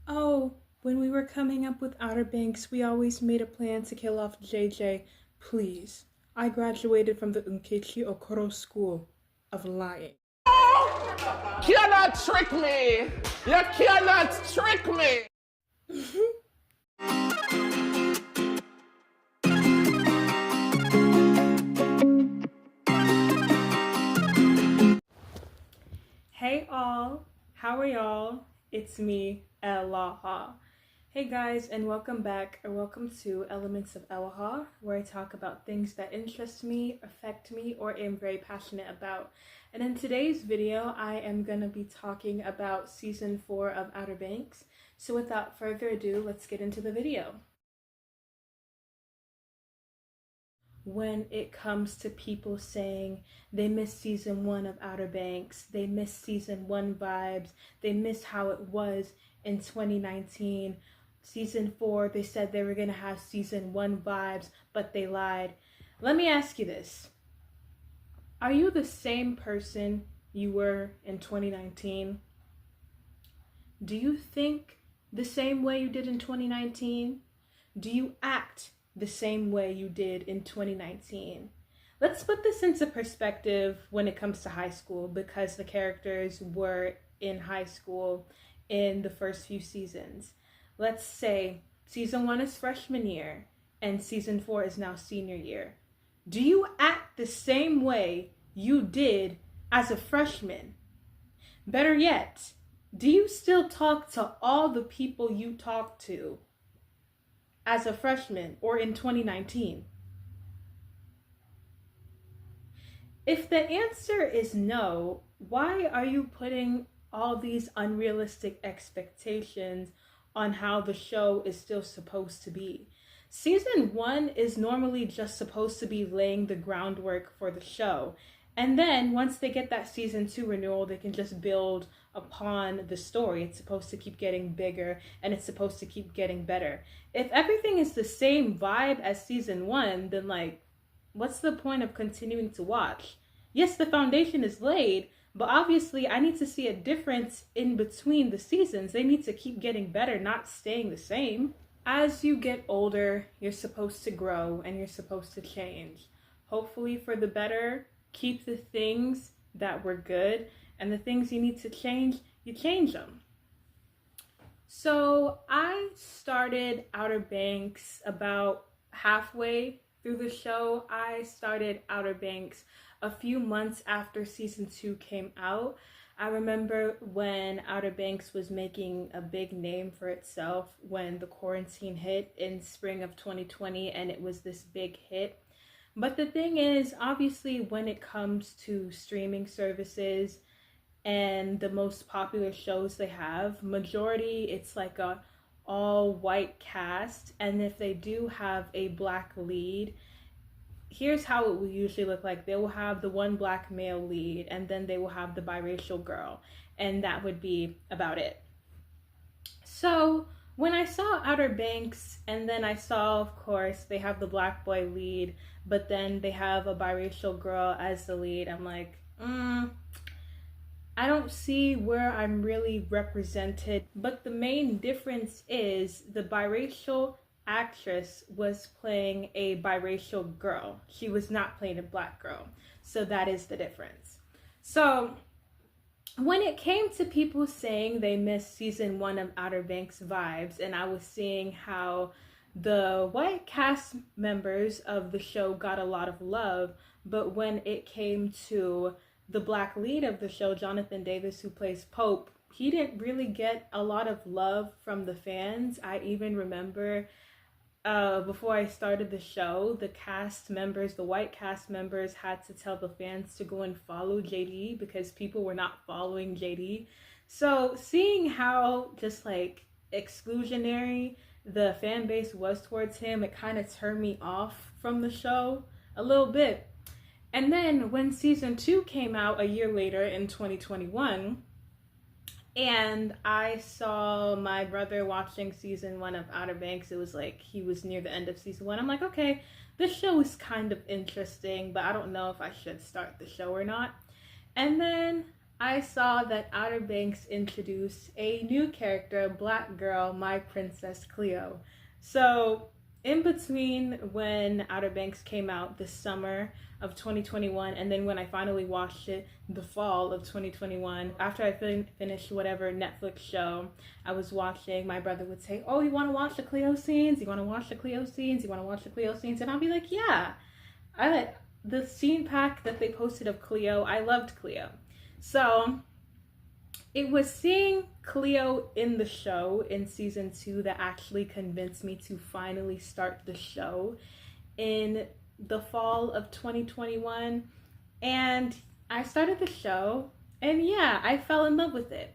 Oh, when we were coming up with Outer Banks, we always made a plan to kill off JJ. Please. I graduated from the Unkechi Okoro School of Lying. Cannot trick me! You cannot trick me! Hey all, how are y'all? It's me, Elaha. Hey guys, and welcome back, or welcome to Elements of Elaha, where I talk about things that interest me, affect me, or am very passionate about. And in today's video, I am going to be talking about Season 4 of Outer Banks. So without further ado, let's get into the video. When it comes to people saying they miss season 1 of Outer Banks, they miss season 1 vibes, they miss how it was in 2019. Season 4, they said they were going to have season 1 vibes, but they lied. Let me ask you this. Are you the same person you were in 2019? Do you think the same way you did in 2019? Do you act the same way you did in 2019? Let's put this into perspective when it comes to high school, because the characters were in high school in the first few seasons. Let's say season 1 is freshman year and season 4 is now senior year. Do you act the same way you did as a freshman? Better yet, do you still talk to all the people you talked to as a freshman or in 2019? If the answer is no, why are you putting all these unrealistic expectations on how the show is still supposed to be? Season 1 is normally just supposed to be laying the groundwork for the show. And then once they get that season 2 renewal, they can just build upon the story. It's supposed to keep getting bigger and it's supposed to keep getting better. If everything is the same vibe as season 1, then what's the point of continuing to watch? Yes, the foundation is laid, but obviously I need to see a difference in between the seasons. They need to keep getting better, not staying the same. As you get older, you're supposed to grow and you're supposed to change. Hopefully for the better. Keep the things that were good, and the things you need to change, you change them. So I started Outer Banks about halfway through the show. I started Outer Banks a few months after season 2 came out. I remember when Outer Banks was making a big name for itself when the quarantine hit in spring of 2020, and it was this big hit. But the thing is, obviously, when it comes to streaming services and the most popular shows they have, majority it's like a all white cast, and if they do have a black lead, here's how it will usually look like. They will have the one black male lead, and then they will have the biracial girl, and that would be about it. So when I saw Outer Banks, and then I saw, of course, they have the black boy lead, but then they have a biracial girl as the lead, I'm like, I don't see where I'm really represented. But the main difference is the biracial actress was playing a biracial girl. She was not playing a black girl. So that is the difference. So when it came to people saying they missed season 1 of Outer Banks vibes, and I was seeing how the white cast members of the show got a lot of love, but when it came to the black lead of the show, Jonathan Davis, who plays Pope, he didn't really get a lot of love from the fans. I even remember before I started the show, the cast members, the white cast members, had to tell the fans to go and follow JD because people were not following JD. So seeing how just exclusionary the fan base was towards him, it kind of turned me off from the show a little bit. And then when season 2 came out a year later in 2021, and I saw my brother watching season 1 of Outer Banks, it was like he was near the end of season 1. I'm like, okay, this show is kind of interesting, but I don't know if I should start the show or not. And then I saw that Outer Banks introduced a new character, Black Girl, My Princess Cleo. So, in between when Outer Banks came out this summer of 2021, and then when I finally watched it the fall of 2021, after I finished whatever Netflix show I was watching, my brother would say, "Oh, you want to watch the Cleo scenes? You want to watch the Cleo scenes? You want to watch the Cleo scenes?" And I'll be like, "Yeah." The scene pack that they posted of Cleo, I loved Cleo. So it was seeing Cleo in the show in season 2 that actually convinced me to finally start the show in the fall of 2021. And I started the show, and yeah, I fell in love with it.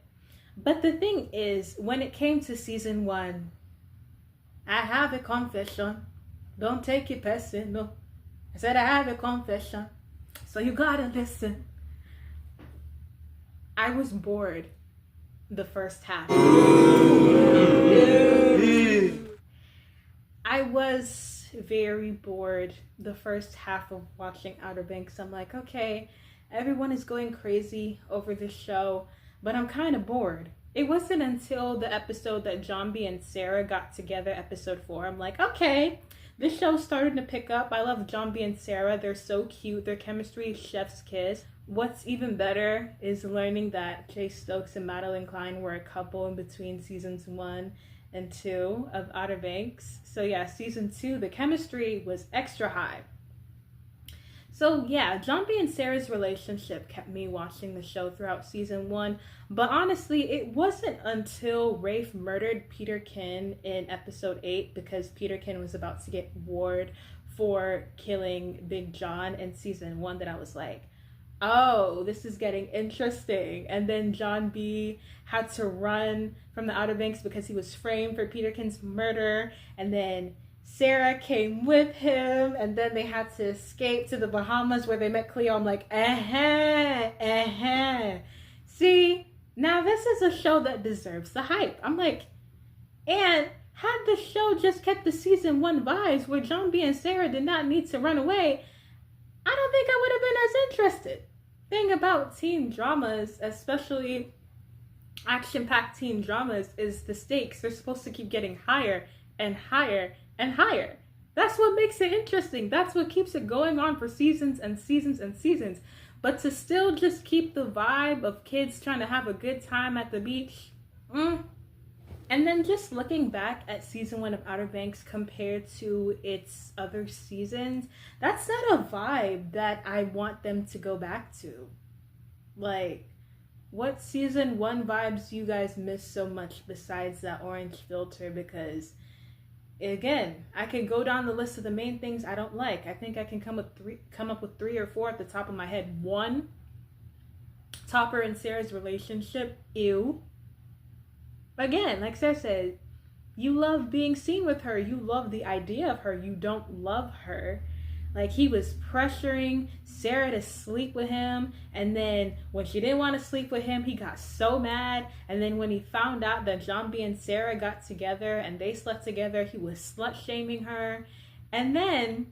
But the thing is, when it came to season 1, I have a confession. Don't take it personal. I said I have a confession, so you gotta listen. I was bored the first half. I was very bored the first half of watching Outer Banks. I'm like, okay, everyone is going crazy over this show, but I'm kind of bored. It wasn't until the episode that John B and Sarah got together, episode 4, I'm like, okay, this show's starting to pick up. I love John B and Sarah. They're so cute. Their chemistry is chef's kiss. What's even better is learning that Jay Stokes and Madeline Klein were a couple in between seasons 1 and 2 of Outer Banks. So yeah, season 2, the chemistry was extra high. So yeah, John B and Sarah's relationship kept me watching the show throughout season 1. But honestly, it wasn't until Rafe murdered Peterkin in episode 8, because Peterkin was about to get warred for killing Big John in season 1, that I was like, oh, this is getting interesting. And then John B had to run from the Outer Banks because he was framed for Peterkin's murder. And then Sarah came with him, and then they had to escape to the Bahamas where they met Cleo. I'm like, See, now this is a show that deserves the hype. I'm like, and had the show just kept the season 1 vibes where John B and Sarah did not need to run away, I don't think I would have been as interested. Thing about teen dramas, especially action-packed teen dramas, is the stakes. They're supposed to keep getting higher and higher and higher. That's what makes it interesting. That's what keeps it going on for seasons and seasons and seasons. But to still just keep the vibe of kids trying to have a good time at the beach, And then just looking back at season 1 of Outer Banks compared to its other seasons, that's not a vibe that I want them to go back to. Like, what season 1 vibes do you guys miss so much besides that orange filter? Because, again, I can go down the list of the main things I don't like. I think I can come up with 3 or 4 at the top of my head. 1, Topper and Sarah's relationship. Ew. Again, like Sarah said, you love being seen with her. You love the idea of her. You don't love her. Like, he was pressuring Sarah to sleep with him. And then when she didn't want to sleep with him, he got so mad. And then when he found out that John B and Sarah got together and they slept together, he was slut-shaming her. And then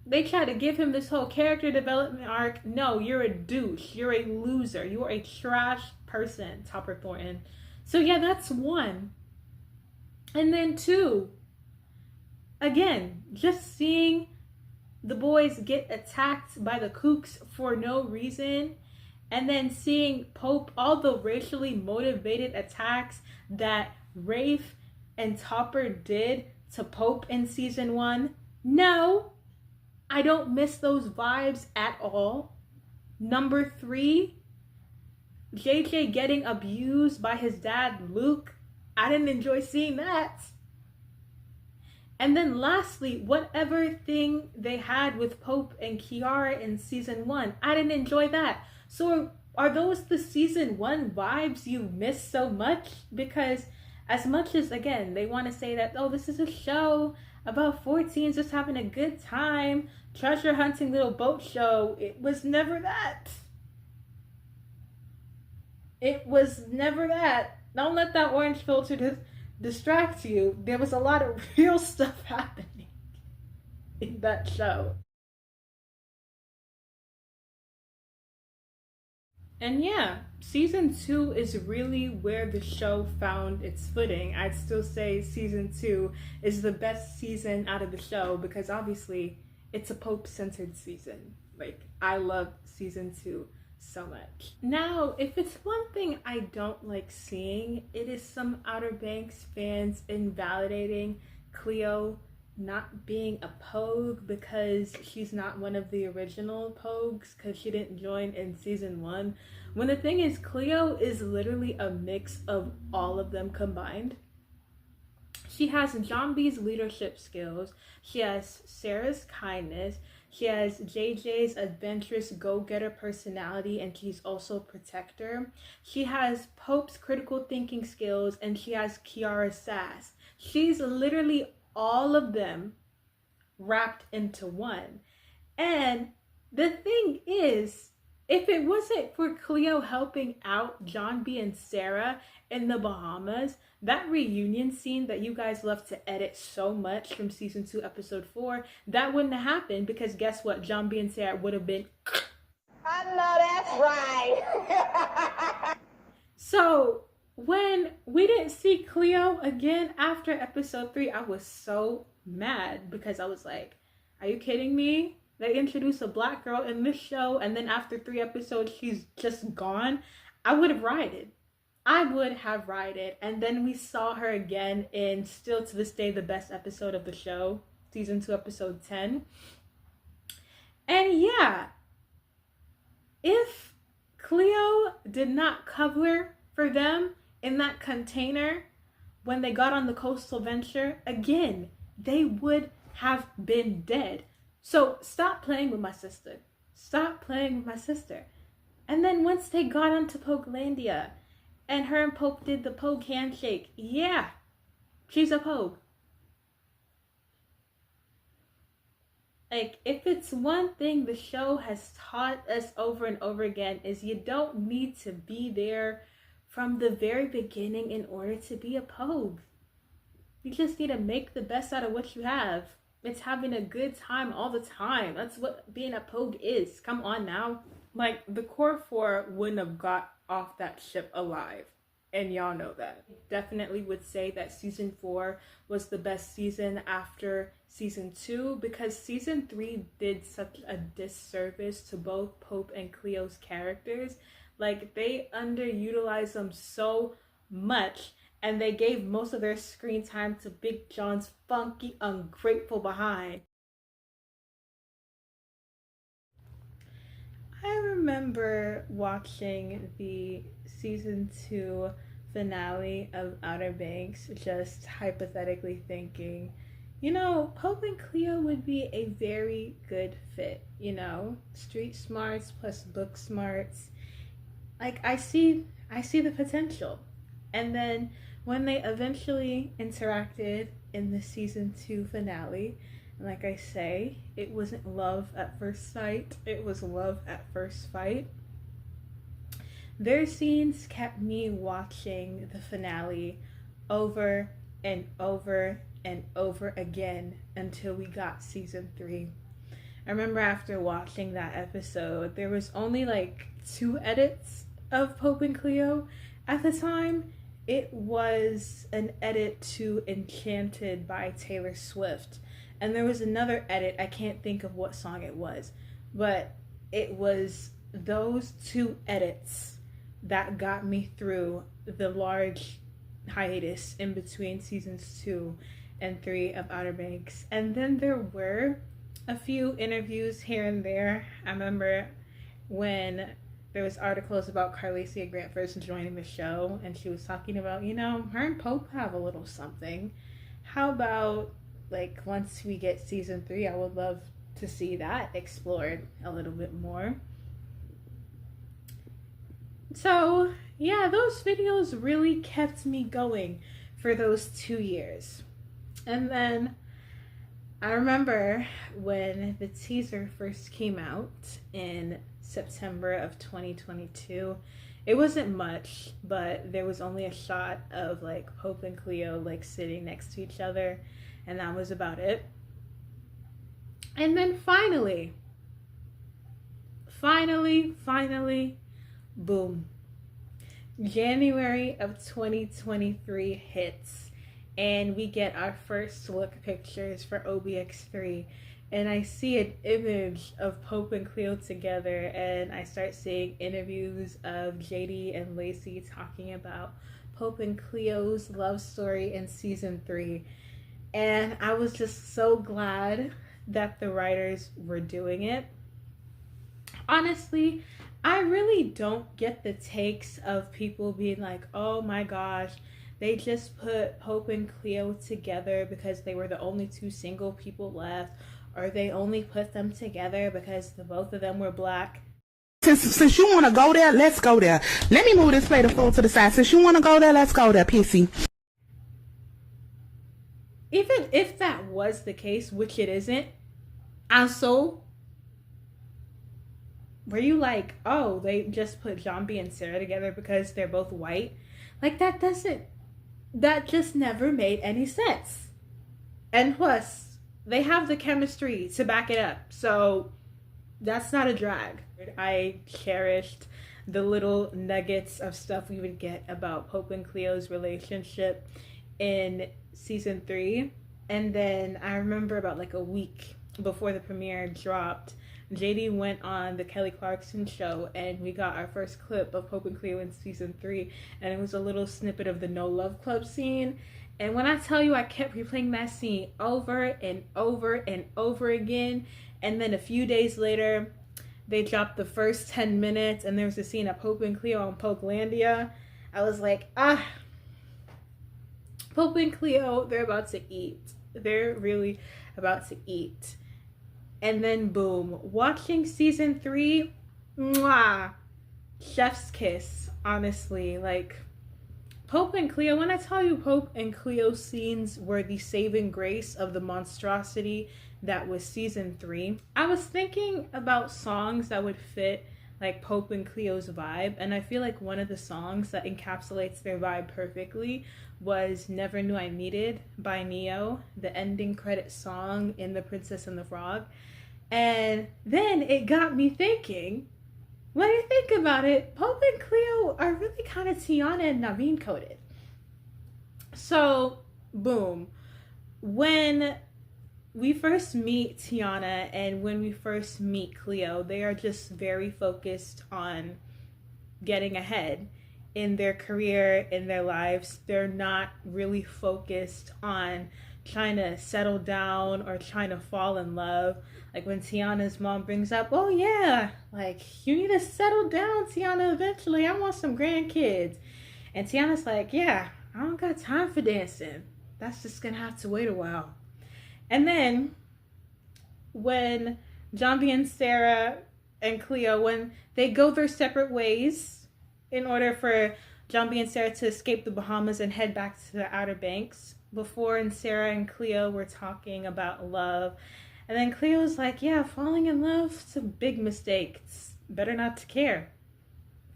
they tried to give him this whole character development arc. No, you're a douche. You're a loser. You are a trash person, Topper Thornton. So yeah, that's 1. And then 2, again, just seeing the boys get attacked by the kooks for no reason, and then seeing Pope, all the racially motivated attacks that Rafe and Topper did to Pope in season 1. No, I don't miss those vibes at all. Number 3, JJ getting abused by his dad, Luke. I didn't enjoy seeing that. And then lastly, whatever thing they had with Pope and Jiara in season 1, I didn't enjoy that. So are those the season 1 vibes you miss so much? Because as much as, again, they want to say that, oh, this is a show about 14s just having a good time, treasure hunting little boat show, it was never that. It was never that. Don't let that orange filter distract you. There was a lot of real stuff happening in that show. And yeah, season 2 is really where the show found its footing. I'd still say season 2 is the best season out of the show because obviously it's a Pope centered season. Like, I love season 2 so much. Now, if it's one thing I don't like seeing, it is some Outer Banks fans invalidating Cleo not being a Pogue because she's not one of the original Pogues because she didn't join in season 1. When the thing is, Cleo is literally a mix of all of them combined. She has John B's leadership skills, she has Sarah's kindness, she has JJ's adventurous go-getter personality, and she's also a protector. She has Pope's critical thinking skills, and she has Kiara's sass. She's literally all of them wrapped into one. And the thing is, if it wasn't for Cleo helping out John B and Sarah in the Bahamas, that reunion scene that you guys love to edit so much from season 2 episode 4, that wouldn't have happened because guess what? John B and Sarah would have been I know that's right. So when we didn't see Cleo again after episode 3, I was so mad because I was like, are you kidding me? They introduced a black girl in this show and then after 3 episodes she's just gone. I would have rioted. And then we saw her again in still to this day the best episode of the show, season 2 episode 10. And yeah, if Cleo did not cover for them in that container when they got on the coastal venture, again, they would have been dead. So stop playing with my sister. And then once they got onto Pokelandia and her and Pope did the Pogue handshake, yeah, she's a Pogue. Like, if it's one thing the show has taught us over and over again is you don't need to be there from the very beginning in order to be a Pogue. You just need to make the best out of what you have. It's having a good time all the time. That's what being a Pogue is. Come on now. Like, the core 4 wouldn't have got off that ship alive. And y'all know that. Definitely would say that season 4 was the best season after season 2 because season 3 did such a disservice to both Pope and Cleo's characters. Like, they underutilized them so much and they gave most of their screen time to Big John's funky, ungrateful behind. I remember watching the season 2 finale of Outer Banks, just hypothetically thinking, you know, Pope and Cleo would be a very good fit, you know, street smarts plus book smarts. Like, I see the potential. And then when they eventually interacted in the season 2 finale, like I say, it wasn't love at first sight, it was love at first fight. Their scenes kept me watching the finale over and over and over again until we got season 3. I remember after watching that episode, there was only like 2 edits of Pope and Cleo at the time. It was an edit to Enchanted by Taylor Swift. And there was another edit, I can't think of what song it was, but it was those 2 edits that got me through the large hiatus in between seasons 2 and 3 of Outer Banks. And then there were a few interviews here and there. I remember when there was articles about Carlacia Grant first joining the show, and she was talking about, you know, her and Pope have a little something. How about, like, once we get season 3, I would love to see that explored a little bit more. So, yeah, those videos really kept me going for those 2 years. And then I remember when the teaser first came out in September of 2022, it wasn't much, but there was only a shot of like Pope and Cleo like sitting next to each other, and that was about it. And then finally, Boom. January of 2023 hits, and we get our first look pictures for OBX3. And I see an image of Pope and Cleo together, and I start seeing interviews of JD and Lacey talking about Pope and Cleo's love story in season 3. And I was just so glad that the writers were doing it. Honestly, I really don't get the takes of people being like, oh my gosh, they just put Pope and Cleo together because they were the only two single people left, or they only put them together because the both of them were black. Since you want to go there, let's go there. Let me move this plate of food to the side. Since you want to go there, let's go there, pissy. Even if that was the case, which it isn't, also, were you like, oh, they just put Jambi and Sarah together because they're both white? Like, that just never made any sense. And plus, they have the chemistry to back it up, so that's not a drag. I cherished the little nuggets of stuff we would get about Pope and Cleo's relationship in season 3. And then I remember about like a week before the premiere dropped, JD went on the Kelly Clarkson show, and we got our first clip of Pope and Cleo in season 3, and it was a little snippet of the No Love Club scene. And when I tell you, I kept replaying that scene over and over and over again. And then a few days later, they dropped the first 10 minutes, and there was a scene of Pope and Cleo on Popecleo. I was like, Pope and Cleo, they're about to eat. They're really about to eat. And then boom, watching season 3, mwah, chef's kiss, honestly. Like, Pope and Cleo, when I tell you Pope and Cleo scenes were the saving grace of the monstrosity that was season 3, I was thinking about songs that would fit like Pope and Cleo's vibe, and I feel like one of the songs that encapsulates their vibe perfectly was Never Knew I Needed by Neo, the ending credit song in The Princess and the Frog. And then it got me thinking, when I think about it, Pope and Cleo are really kind of Tiana and Naveen coded. So, boom. When we first meet Tiana and when we first meet Cleo, they are just very focused on getting ahead in their career, in their lives. They're not really focused on trying to settle down or trying to fall in love. Like when Tiana's mom brings up, oh yeah, like you need to settle down, Tiana, eventually. I want some grandkids. And Tiana's like, yeah, I don't got time for dancing. That's just gonna have to wait a while. And then when Jambi and Sarah and Cleo, when they go their separate ways in order for Jambi and Sarah to escape the Bahamas and head back to the Outer Banks, before and Sarah and Cleo were talking about love. And then Cleo's like, yeah, falling in love is a big mistake. It's better not to care.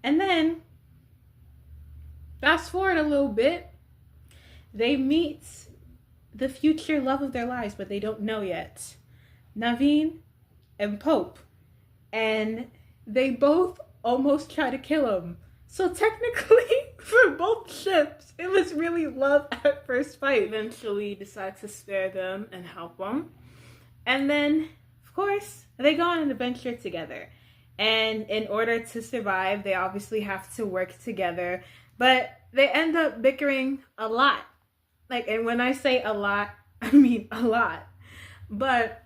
And then, fast forward a little bit, they meet the future love of their lives, but they don't know yet. Naveen and Pope. And they both almost try to kill him. So technically, for both ships, it was really love at first fight. Eventually decide to spare them and help them. And then, of course, they go on an adventure together. And in order to survive, they obviously have to work together. But they end up bickering a lot. Like, and when I say a lot, I mean a lot. But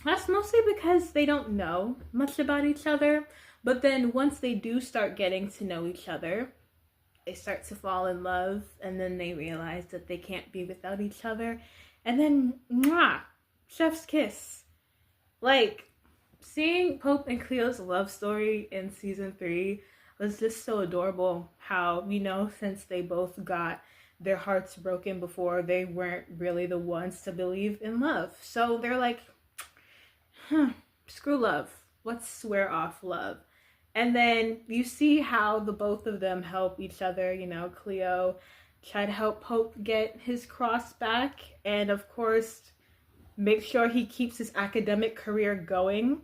that's mostly because they don't know much about each other. But then once they do start getting to know each other, they start to fall in love. And then they realize that they can't be without each other. And then, mwah, chef's kiss. Like, seeing Pope and Cleo's love story in season 3 was just so adorable. How, you know, since they both got their hearts broken before, they weren't really the ones to believe in love. So they're like, screw love. Let's swear off love. And then you see how the both of them help each other. You know, Cleo tried to help Pope get his cross back. And of course, make sure he keeps his academic career going.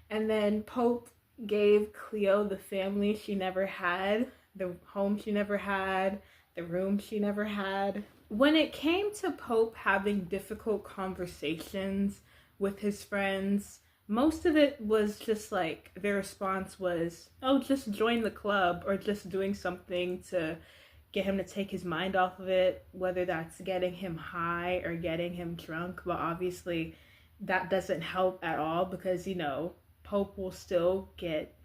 And then Pope gave Cleo the family she never had, the home she never had, the room she never had. When it came to Pope having difficult conversations with his friends, most of it was just like, their response was, oh, just join the club, or just doing something to get him to take his mind off of it, whether that's getting him high or getting him drunk. But obviously that doesn't help at all, because, you know, Pope will still get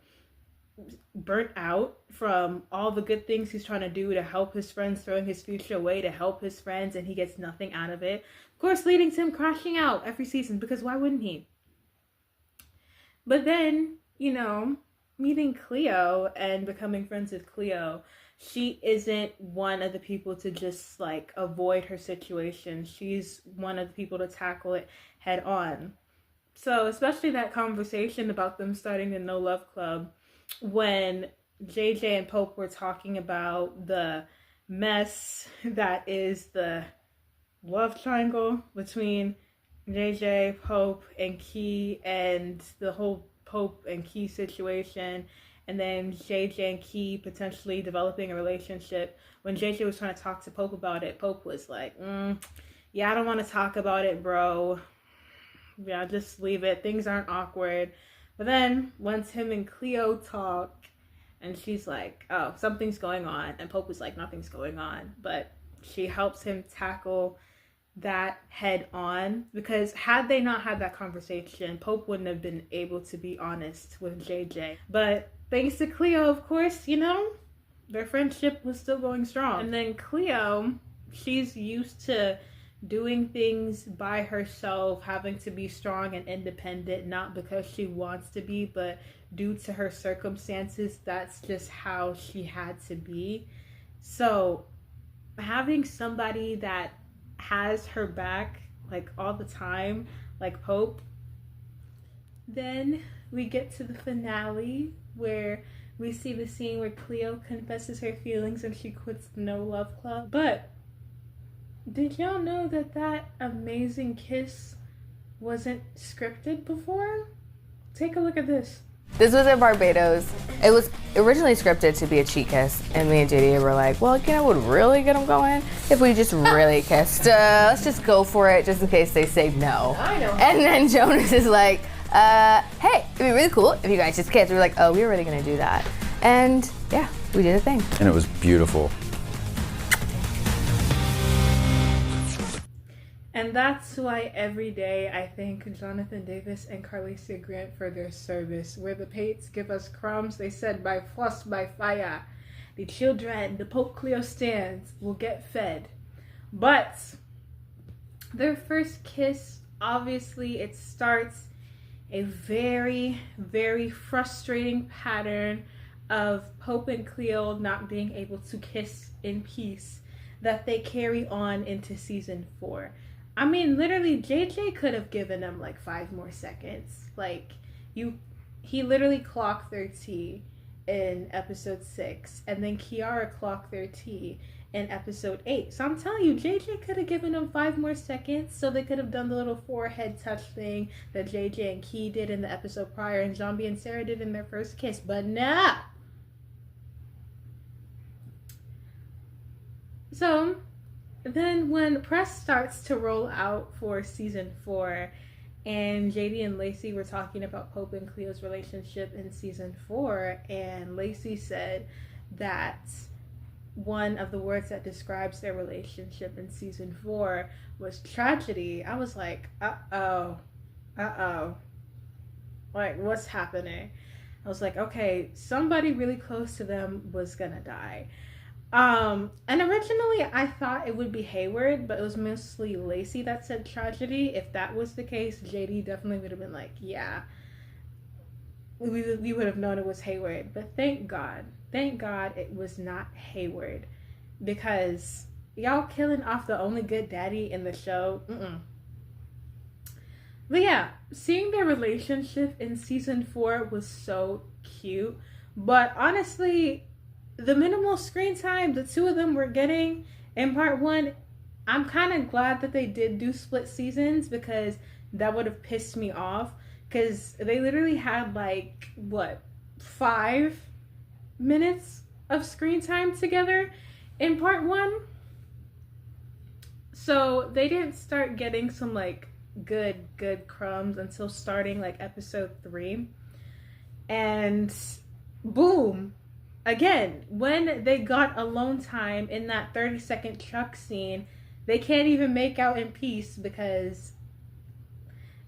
burnt out from all the good things he's trying to do to help his friends, throwing his future away to help his friends, and he gets nothing out of it. Of course, leading to him crashing out every season, because why wouldn't he? But then, you know, meeting Cleo and becoming friends with Cleo, she isn't one of the people to just like avoid her situation. She's one of the people to tackle it head on. So especially that conversation about them starting the No Love Club, when JJ and Pope were talking about the mess that is the love triangle between JJ, Pope, and Key, and the whole Pope and Key situation, and then JJ and Key potentially developing a relationship. When JJ was trying to talk to Pope about it, Pope was like, yeah, I don't want to talk about it, bro. Yeah, just leave it. Things aren't awkward. But then once him and Cleo talk, and she's like, oh, something's going on, and Pope was like, nothing's going on. But she helps him tackle that head on, because had they not had that conversation, Pope wouldn't have been able to be honest with JJ. But thanks to Cleo, of course, you know, their friendship was still going strong. And then Cleo, she's used to doing things by herself, having to be strong and independent, not because she wants to be, but due to her circumstances. That's just how she had to be. So having somebody that has her back like all the time, like Pope. Then we get to the finale, where we see the scene where Cleo confesses her feelings and she quits the No Love Club. But did y'all know that that amazing kiss wasn't scripted before? Take a look at this. This was in Barbados. It was originally scripted to be a cheek kiss, and me and JD were like, well, you know what would really get them going? If we just really kissed. Let's just go for it, just in case they say no. I know. And then Jonas is like, hey, it'd be really cool if you guys just kissed. We were like, oh, we're really gonna do that. And yeah, we did a thing. And it was beautiful. And that's why every day I thank Jonathan Davis and Carlicia Grant for their service. Where the Pates give us crumbs, they said, by force, by fire, the children, the Popecleo stands, will get fed. But their first kiss, obviously, it starts a very, very frustrating pattern of Pope and Cleo not being able to kiss in peace that they carry on into season 4. I mean, literally, JJ could have given them like 5 more seconds. Like, he literally clocked their tea in episode 6, and then Jiara clocked their tea in episode 8. So I'm telling you, JJ could have given them 5 more seconds, so they could have done the little forehead touch thing that JJ and Key did in the episode prior, and Zombie and Sarah did in their first kiss. But nah. So then when press starts to roll out for season 4, and JD and Lacey were talking about Pope and Cleo's relationship in season 4, and Lacey said that one of the words that describes their relationship in season 4 was tragedy. I was like, uh-oh. Like, what's happening? I was like, okay, somebody really close to them was gonna die. And originally I thought it would be Hayward, but it was mostly Lacey that said tragedy. If that was the case, JD definitely would have been like, yeah, we would have known it was Hayward. But thank God it was not Hayward, because y'all killing off the only good daddy in the show. But yeah, seeing their relationship in season 4 was so cute. But honestly, the minimal screen time the two of them were getting in part 1, I'm kind of glad that they did do split seasons, because that would have pissed me off. Because they literally had like, what, 5 minutes of screen time together in part 1. So they didn't start getting some like good crumbs until starting like episode 3. And boom, again, when they got alone time in that 30-second truck scene, they can't even make out in peace because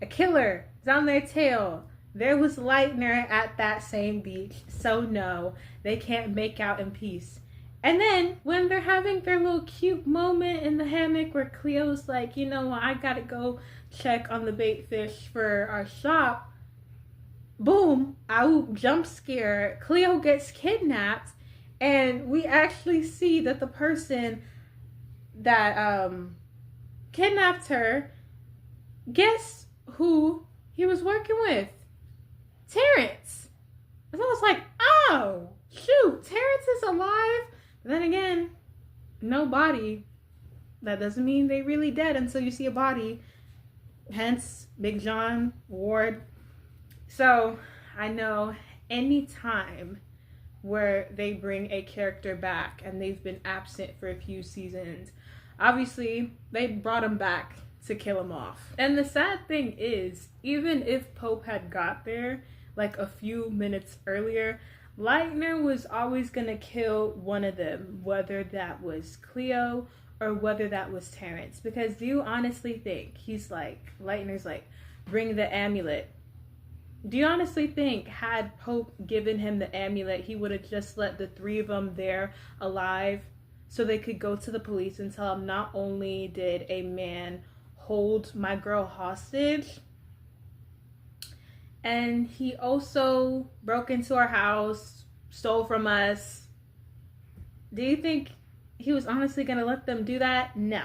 a killer is on their tail. There was Lightner at that same beach, so no, they can't make out in peace. And then when they're having their little cute moment in the hammock where Cleo's like, you know, I gotta go check on the bait fish for our shop, boom, out, jump scare, Cleo gets kidnapped, and we actually see that the person that kidnapped her, guess who he was working with? Terrence. And I was like, oh, shoot, Terrence is alive. But then again, no body. That doesn't mean they really dead until you see a body. Hence, Big John, Ward. So, I know any time where they bring a character back and they've been absent for a few seasons, obviously, they brought him back to kill him off. And the sad thing is, even if Pope had got there like a few minutes earlier, Lightner was always gonna kill one of them, whether that was Cleo or whether that was Terrence. Because do you honestly think he's like, Lightner's like, bring the amulet? Do you honestly think had Pope given him the amulet, he would have just let the 3 of them there alive so they could go to the police and tell them not only did a man hold my girl hostage, and he also broke into our house, stole from us. Do you think he was honestly gonna let them do that? No.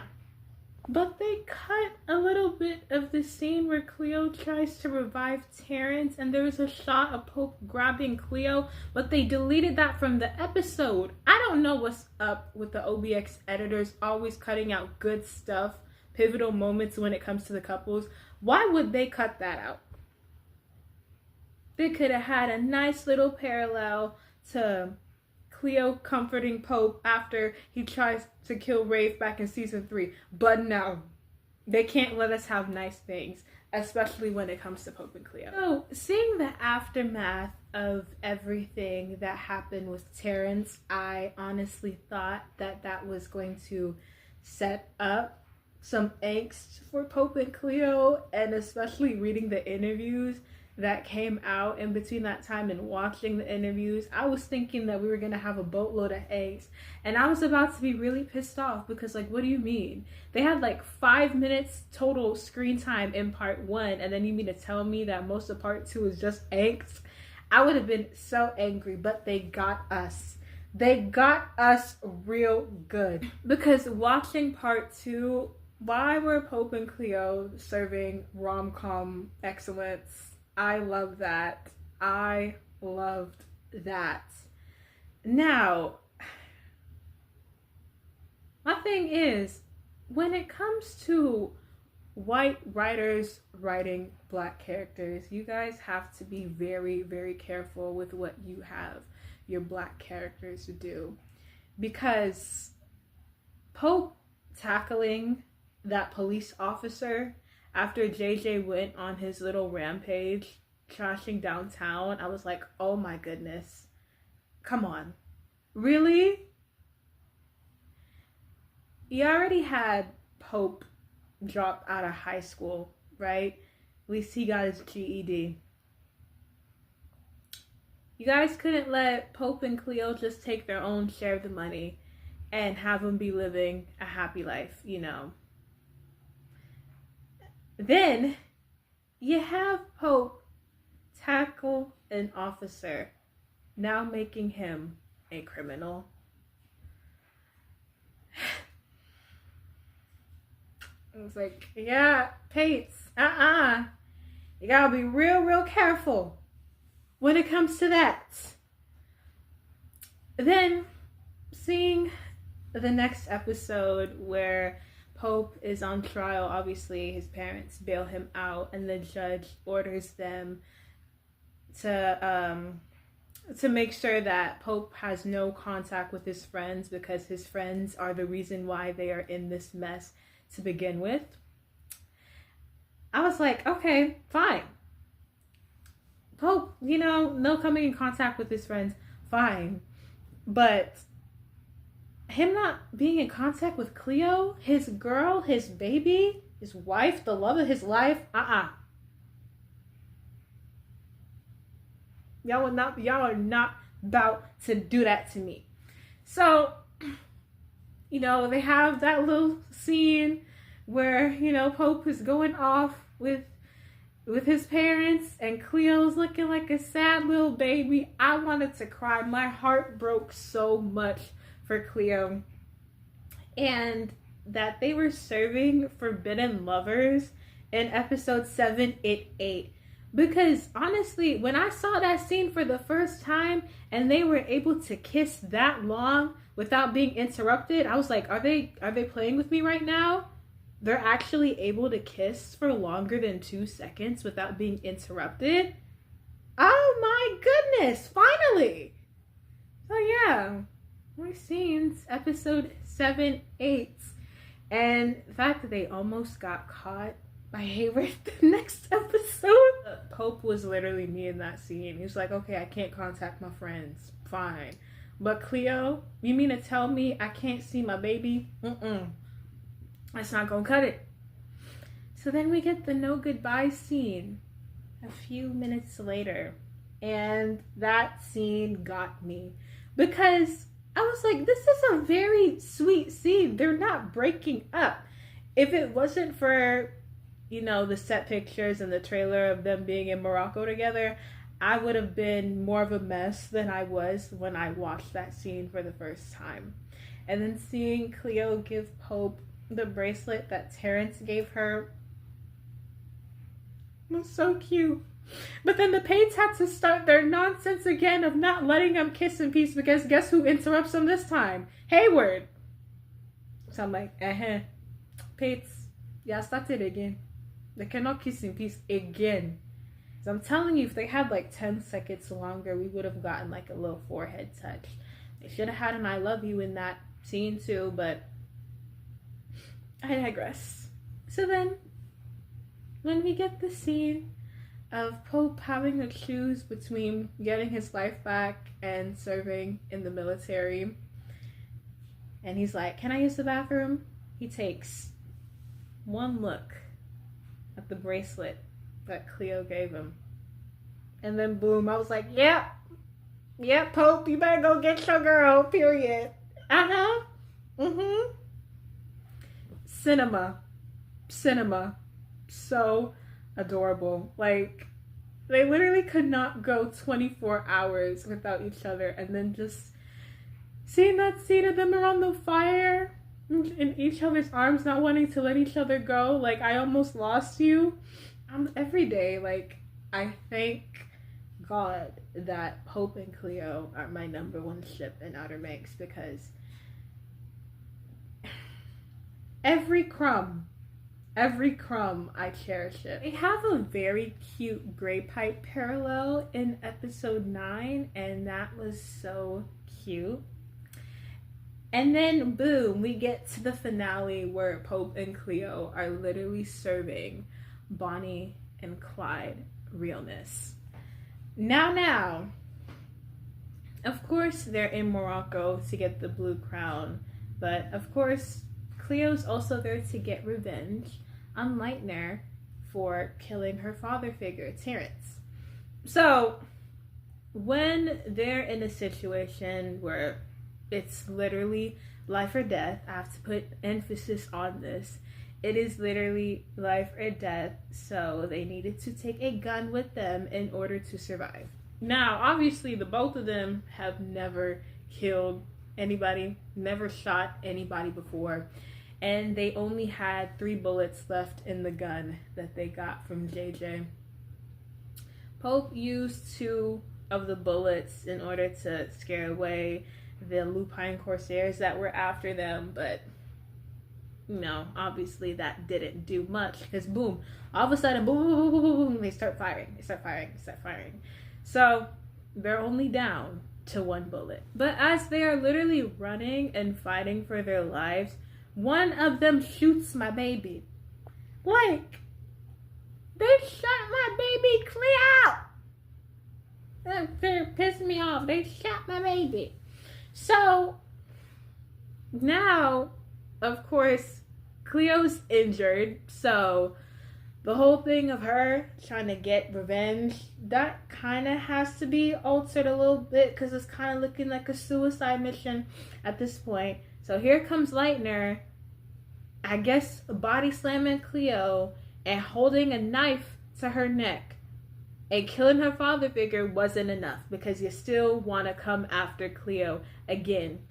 But they cut a little bit of the scene where Cleo tries to revive Terrence, and there was a shot of Pope grabbing Cleo, but they deleted that from the episode. I don't know what's up with the OBX editors always cutting out good stuff, pivotal moments when it comes to the couples. Why would they cut that out? They could have had a nice little parallel to Cleo comforting Pope after he tries to kill Rafe back in season 3. But no, they can't let us have nice things, especially when it comes to Pope and Cleo. So, seeing the aftermath of everything that happened with Terrence, I honestly thought that that was going to set up some angst for Pope and Cleo, and especially reading the interviews that came out in between that time and watching the interviews, I was thinking that we were gonna have a boatload of angst, and I was about to be really pissed off because, like, what do you mean? They had like 5 minutes total screen time in part 1, and then you mean to tell me that most of part 2 is just angst? I would have been so angry, but they got us. They got us real good. Because watching part 2, why were Pope and Cleo serving rom-com excellence? I love that. I loved that. Now, my thing is, when it comes to white writers writing black characters, you guys have to be very, very careful with what you have your black characters do. Because Pope tackling that police officer after JJ went on his little rampage, trashing downtown, I was like, oh my goodness. Come on. Really? You already had Pope drop out of high school, right? At least he got his GED. You guys couldn't let Pope and Cleo just take their own share of the money and have them be living a happy life, you know. Then you have Pope tackle an officer, now making him a criminal. I was like, yeah, Pates, you gotta be real careful when it comes to that. Then seeing the next episode where Pope is on trial, obviously his parents bail him out, and the judge orders them to to make sure that Pope has no contact with his friends because his friends are the reason why they are in this mess to begin with. I was like, okay, fine. Pope, no coming in contact with his friends, fine. But him not being in contact with Cleo, his girl, his baby, his wife, the love of his life, Y'all are not about to do that to me. So, they have that little scene where, Pope is going off with his parents and Cleo's looking like a sad little baby. I wanted to cry. My heart broke so much for Cleo. And that they were serving forbidden lovers in episode 7, it ate. Because honestly, when I saw that scene for the first time and they were able to kiss that long without being interrupted, I was like, are they playing with me right now? They're actually able to kiss for longer than 2 seconds without being interrupted? Oh my goodness, finally! So yeah, more scenes, episode 7, 8. And the fact that they almost got caught by Hayward the next episode. Pope was literally me in that scene. He was like, okay, I can't contact my friends. Fine. But Cleo, you mean to tell me I can't see my baby? That's not gonna cut it. So then we get the no goodbye scene a few minutes later. And that scene got me. Because I was like, this is a very sweet scene. They're not breaking up. If it wasn't for, the set pictures and the trailer of them being in Morocco together, I would have been more of a mess than I was when I watched that scene for the first time. And then seeing Cleo give Pope the bracelet that Terrence gave her was so cute. But then the Pates had to start their nonsense again of not letting them kiss in peace because guess who interrupts them this time? Hayward. So I'm like, Pates, y'all started again. They cannot kiss in peace again. So I'm telling you, if they had like 10 seconds longer, we would have gotten like a little forehead touch. They should have had an I love you in that scene too, but I digress. So then, when we get the scene of Pope having to choose between getting his life back and serving in the military, and he's like, can I use the bathroom? He takes one look at the bracelet that Cleo gave him. And then boom, I was like, yep, Pope, you better go get your girl, period. Cinema. So adorable. Like, they literally could not go 24 hours without each other. And then just seeing that scene of them around the fire in each other's arms, not wanting to let each other go. Like, I almost lost you. Every day, like, I thank God that Pope and Cleo are my number one ship in Outer Banks because every crumb, I cherish it. They have a very cute gray pipe parallel in episode 9, and that was so cute. And then boom, we get to the finale where Pope and Cleo are literally serving Bonnie and Clyde realness. Now, of course they're in Morocco to get the blue crown, but of course Cleo's also there to get revenge on Leitner for killing her father figure, Terrence. So when they're in a situation where it's literally life or death, I have to put emphasis on this. It is literally life or death, so they needed to take a gun with them in order to survive. Now, obviously, the both of them have never killed anybody, never shot anybody before, and they only had 3 bullets left in the gun that they got from JJ. Pope used 2 of the bullets in order to scare away the Lupine Corsairs that were after them, but obviously that didn't do much because all of a sudden, boom, they start firing. So they're only down to 1 bullet. But as they are literally running and fighting for their lives, one of them shoots my baby. Like, they shot my baby Cleo. That pissed me off. They shot my baby. So now, of course, Cleo's injured. So the whole thing of her trying to get revenge, that kind of has to be altered a little bit because it's kind of looking like a suicide mission at this point. So here comes Lightner, I guess body slamming Cleo and holding a knife to her neck. And killing her father figure wasn't enough because you still want to come after Cleo again.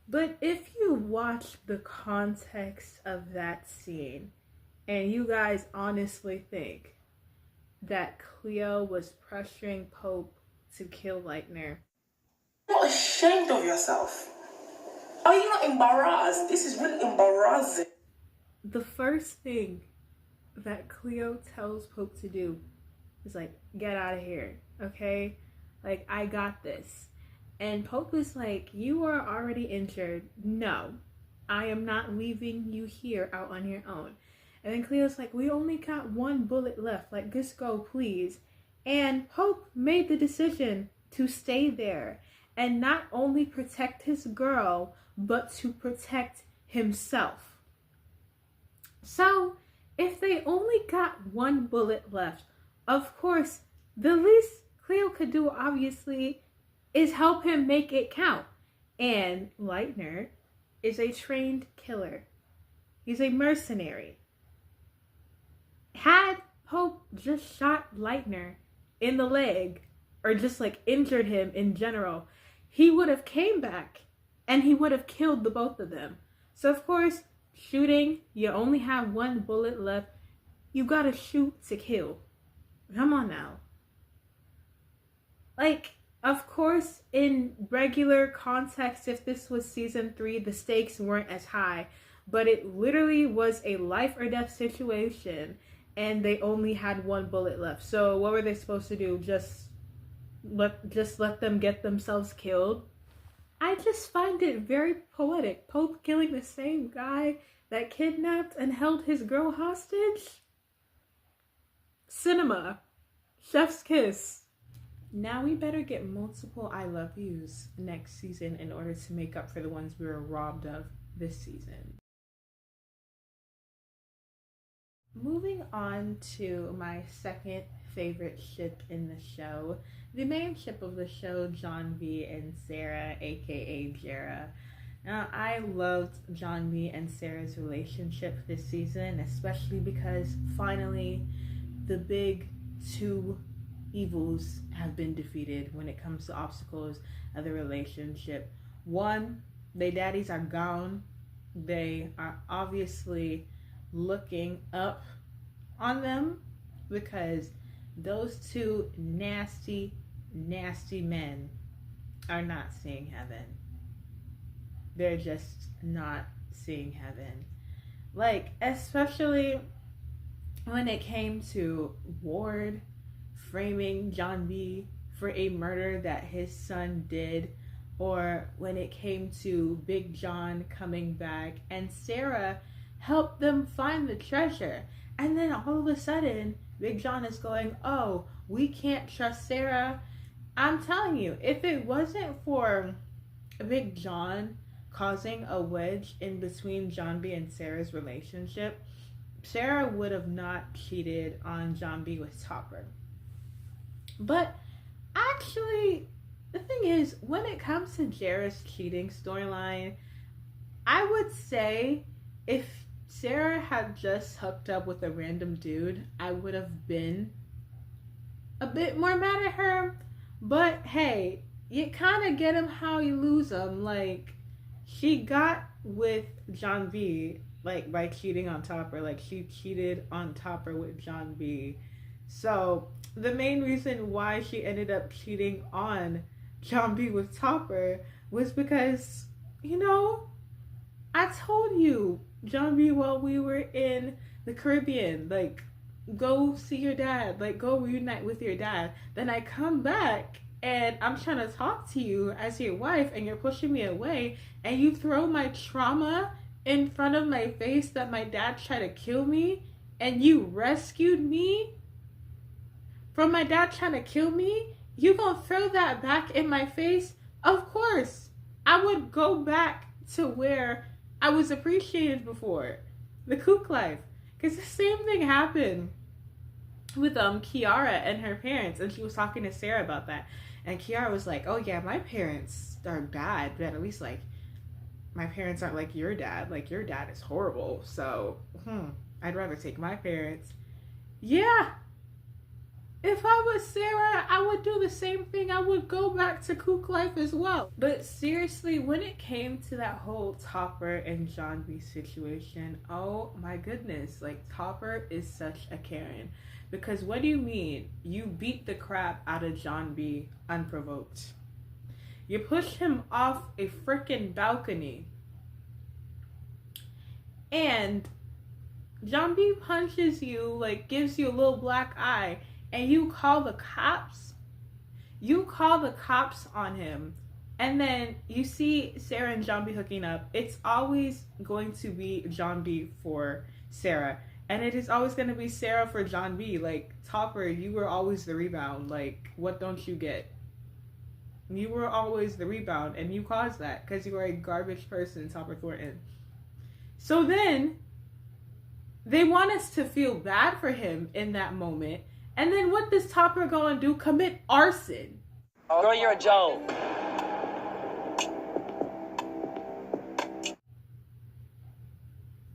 But if you watch the context of that scene and you guys honestly think that Cleo was pressuring Pope to kill Lightner, You're not ashamed of yourself. Are you not embarrassed? This is really embarrassing. the first thing that Cleo tells Pope to do is like, get out of here, okay? Like, I got this. And Pope is like, you are already injured. No, I am not leaving you here out on your own. And then Cleo's like, we only got 1 bullet left. Like, just go, please. And Pope made the decision to stay there and not only protect his girl, but to protect himself. So, if they only got 1 bullet left, of course, the least Cleo could do, obviously, is help him make it count. And Lightner is a trained killer. He's a mercenary. Had Pope just shot Lightner in the leg, or just like injured him in general, he would have came back and he would have killed the both of them. So of course, shooting, you only have 1 bullet left. You gotta shoot to kill. Come on now. Like, of course, in regular context, if this was season 3, the stakes weren't as high, but it literally was a life or death situation, and they only had 1 bullet left. So what were they supposed to do? Just let them get themselves killed? I just find it very poetic. Pope killing the same guy that kidnapped and held his girl hostage? Cinema. Chef's kiss. Now we better get multiple I love yous next season in order to make up for the ones we were robbed of this season. Moving on to my second favorite ship in the show, the main ship of the show, John B and Sarah, aka Jiara. Now, I loved John B and Sarah's relationship this season, especially because finally the big 2 evils have been defeated when it comes to obstacles of the relationship. 1, their daddies are gone. They are obviously looking up on them because those 2 nasty men are not seeing heaven. They're just not seeing heaven. Like, especially when it came to Ward framing John B for a murder that his son did, or when it came to Big John coming back and Sarah helped them find the treasure. And then all of a sudden, Big John is going, oh, we can't trust Sarah. I'm telling you, if it wasn't for Big John causing a wedge in between John B and Sarah's relationship, Sarah would have not cheated on John B with Topper. But actually, the thing is, when it comes to Jarah's cheating storyline, I would say if Sarah had just hooked up with a random dude, I would have been a bit more mad at her. But hey, you kind of get him how you lose him. Like, she got with John B, like, by cheating on Topper. Like, she cheated on Topper with John B. So the main reason why she ended up cheating on John B with Topper was because, you know, I told you, John B, while we were in the Caribbean, like, go see your dad, like, go reunite with your dad. Then I come back and I'm trying to talk to you as your wife and you're pushing me away and you throw my trauma in front of my face that my dad tried to kill me and you rescued me from my dad trying to kill me, you gonna throw that back in my face? Of course. I would go back to where I was appreciated before. The kook life. Because the same thing happened with Jiara and her parents, and she was talking to Sarah about that. And Jiara was like, oh yeah, my parents are bad, but at least like my parents aren't like your dad. Like your dad is horrible. So I'd rather take my parents. Yeah. If I was Sarah, I would do the same thing. I would go back to kook life as well. But seriously, when it came to that whole Topper and John B situation, oh my goodness, like Topper is such a Karen. Because what do you mean? You beat the crap out of John B unprovoked. You push him off a freaking balcony. And John B punches you, like gives you a little black eye. And you call the cops? You call the cops on him. And then you see Sarah and John B hooking up. It's always going to be John B for Sarah. And it is always going to be Sarah for John B. Like, Topper, you were always the rebound. Like, what don't you get? You were always the rebound. And you caused that. Because you are a garbage person, Topper Thornton. So then, they want us to feel bad for him in that moment. And then what does Topper go and do? Commit arson. Girl, you're a joke.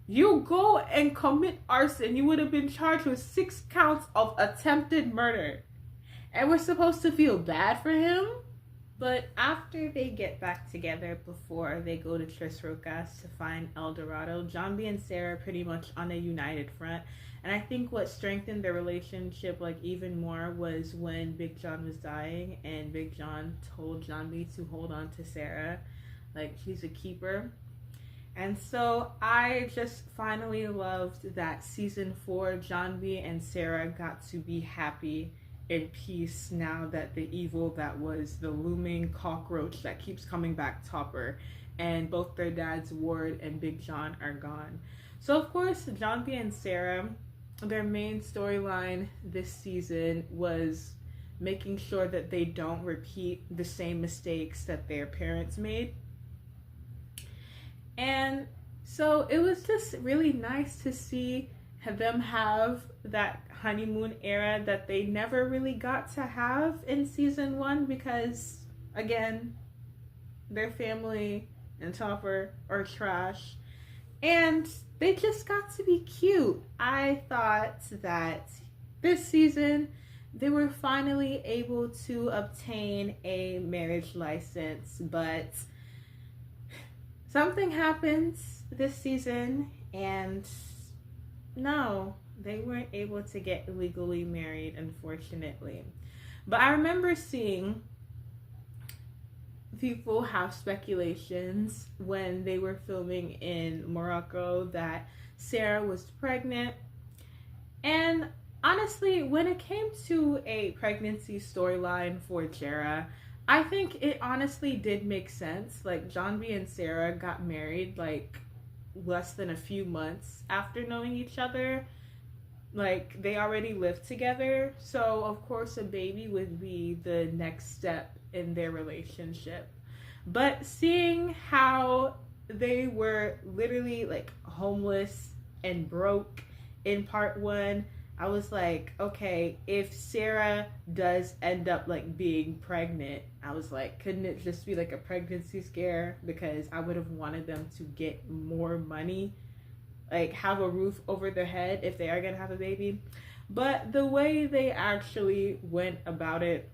You go and commit arson. You would have been charged with 6 counts of attempted murder. And we're supposed to feel bad for him? But after they get back together before they go to Tres Rocas to find El Dorado, John B and Sarah are pretty much on a united front. And I think what strengthened their relationship like even more was when Big John was dying and Big John told John B to hold on to Sarah. Like, she's a keeper. And so I just finally loved that season 4, John B and Sarah got to be happy in peace now that the evil that was the looming cockroach that keeps coming back, Topper, and both their dads, Ward and Big John, are gone. So of course, John B and Sarah, their main storyline this season was making sure that they don't repeat the same mistakes that their parents made. And so it was just really nice to see them have that honeymoon era that they never really got to have in season 1 because, again, their family and Topper are trash. And they just got to be cute. I thought that this season they were finally able to obtain a marriage license, but something happens this season and no, they weren't able to get legally married, unfortunately. But I remember seeing people have speculations when they were filming in Morocco that Sarah was pregnant. And honestly, when it came to a pregnancy storyline for Jarah, I think it honestly did make sense. Like, John B and Sarah got married like less than a few months after knowing each other. Like, they already lived together, so of course a baby would be the next step in their relationship. But seeing how they were literally like homeless and broke in part 1, I was like, okay, if Sarah does end up like being pregnant, I was like, couldn't it just be like a pregnancy scare? Because I would have wanted them to get more money, like have a roof over their head if they are gonna have a baby. But the way they actually went about it,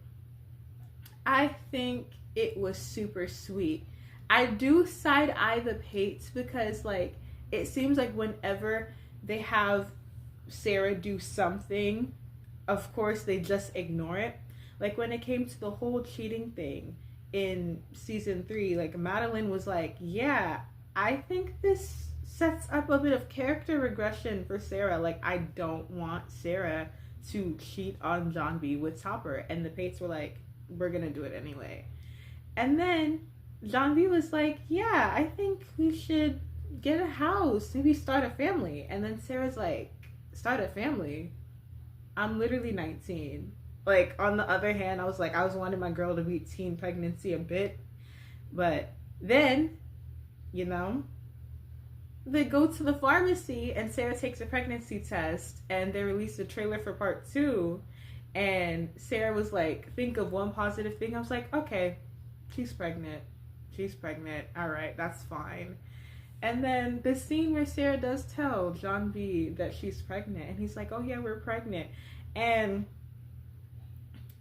I think it was super sweet. I do side eye the Pates because like it seems like whenever they have Sarah do something, of course they just ignore it. Like when it came to the whole cheating thing in season 3, like Madeline was like, yeah, I think this sets up a bit of character regression for Sarah. Like, I don't want Sarah to cheat on John B with Topper. And the Pates were like, we're gonna do it anyway. And then Janvi was like, yeah, I think we should get a house, maybe start a family. And then Sarah's like, start a family? I'm literally 19. Like, on the other hand, I was wanting my girl to be teen pregnancy a bit. But then, you know, they go to the pharmacy and Sarah takes a pregnancy test and they release a trailer for part 2. And Sarah was like, think of one positive thing. I was like, okay, she's pregnant. She's pregnant. All right, that's fine. And then the scene where Sarah does tell John B that she's pregnant, and he's like, oh yeah, we're pregnant. And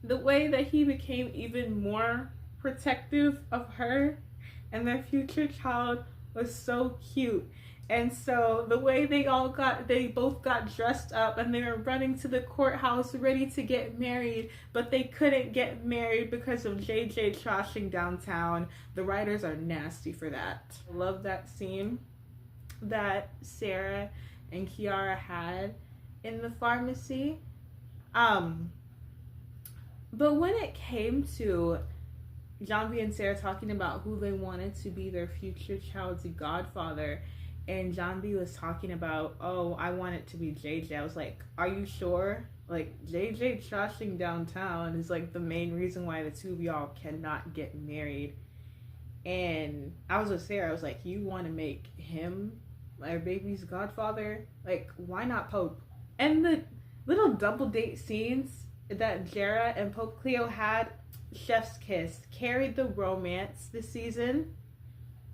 the way that he became even more protective of her and their future child was so cute. And so the way they both got dressed up and they were running to the courthouse ready to get married, but they couldn't get married because of JJ trashing downtown. The writers are nasty for that. I love that scene that Sarah and Jiara had in the pharmacy. But when it came to Janvi and Sarah talking about who they wanted to be their future child's godfather, and Janvi was talking about, oh, I want it to be JJ. I was like, are you sure? Like, JJ trashing downtown is like the main reason why the two of y'all cannot get married. And I was with Sarah. I was like, you want to make him our baby's godfather? Like, why not Pope? And the little double date scenes that Jarah and Popecleo had, chef's kiss, carried the romance this season.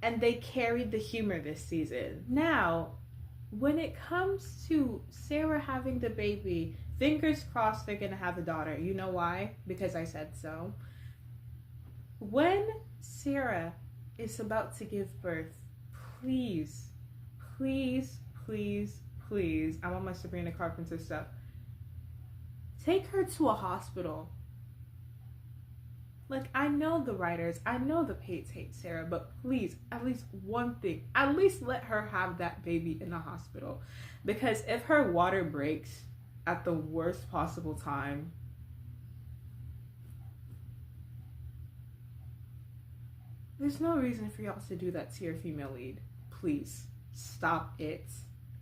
And they carried the humor this season. Now, when it comes to Sarah having the baby, fingers crossed they're gonna have a daughter. You know why? Because I said so. When Sarah is about to give birth, please, please, please, please, I want my Sabrina Carpenter stuff. Take her to a hospital. Like, I know the writers, I know the Pates hate Sarah, but please, at least one thing, at least let her have that baby in the hospital. Because if her water breaks at the worst possible time, there's no reason for y'all to do that to your female lead. Please, stop it.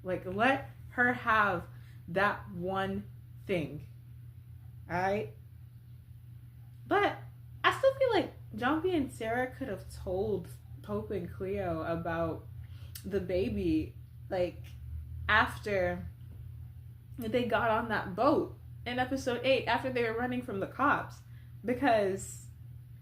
Like, let her have that one thing. Alright? But I still feel like Janvi and Sarah could have told Pope and Cleo about the baby, like, after they got on that boat in episode 8, after they were running from the cops, because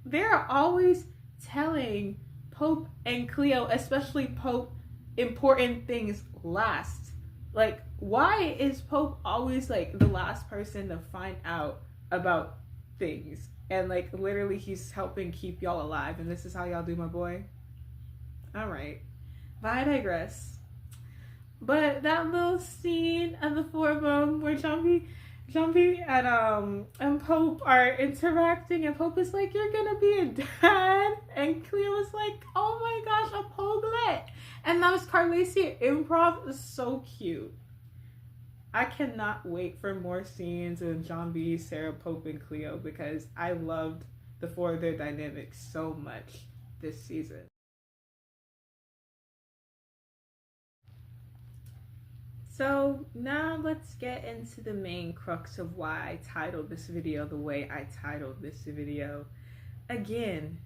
they're always telling Pope and Cleo, especially Pope, important things last. Like, why is Pope always, like, the last person to find out about things? And, like, literally he's helping keep y'all alive. And this is how y'all do, my boy? Alright. But I digress. But that little scene of the four of them where Janvi and Pope are interacting. And Pope is like, you're gonna be a dad? And Cleo is like, oh my gosh, a poglet. And that was Carlacia improv. It was so cute. I cannot wait for more scenes with Janvi, Sarah, Pope, and Cleo because I loved the four of their dynamics so much this season. So now let's get into the main crux of why I titled this video the way I titled this video. Again,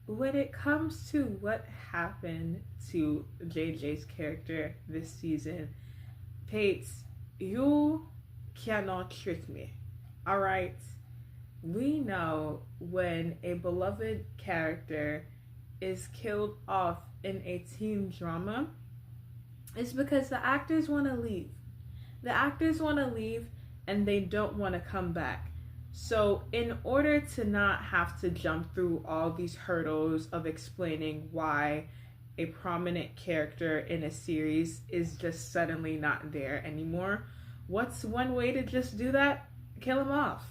when it comes to what happened to JJ's character this season, Pates, you cannot trick me, all right? We know when a beloved character is killed off in a teen drama, it's because the actors want to leave. The actors want to leave and they don't want to come back. So in order to not have to jump through all these hurdles of explaining why a prominent character in a series is just suddenly not there anymore, what's one way to just do that? Kill him off.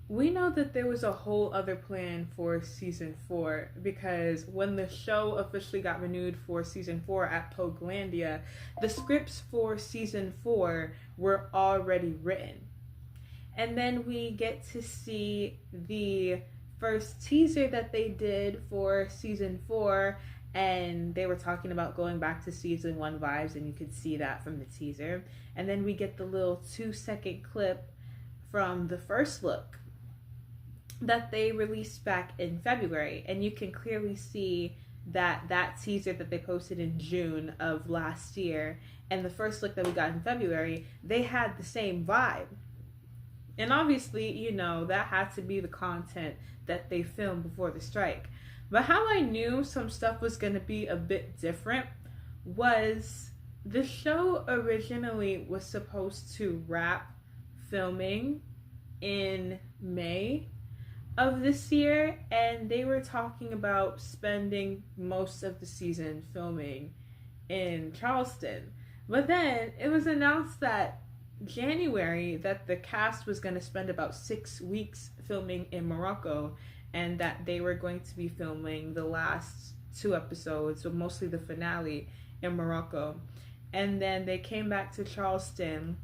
We know that there was a whole other plan for season 4 because when the show officially got renewed for season 4 at Popecleo, the scripts for season 4 were already written. And then we get to see the first teaser that they did for season 4, and they were talking about going back to season 1 vibes, and you could see that from the teaser. And then we get the little 2-second clip from the first look that they released back in February, and you can clearly see that teaser that they posted in June of last year and the first look that we got in February, they had the same vibe. And obviously, you know, that had to be the content that they filmed before the strike. But how I knew some stuff was going to be a bit different was the show originally was supposed to wrap filming in May of this year, and they were talking about spending most of the season filming in Charleston. But then it was announced that January that the cast was going to spend about 6 weeks filming in Morocco, and that they were going to be filming the last 2 episodes, so mostly the finale, in Morocco. And then they came back to Charleston,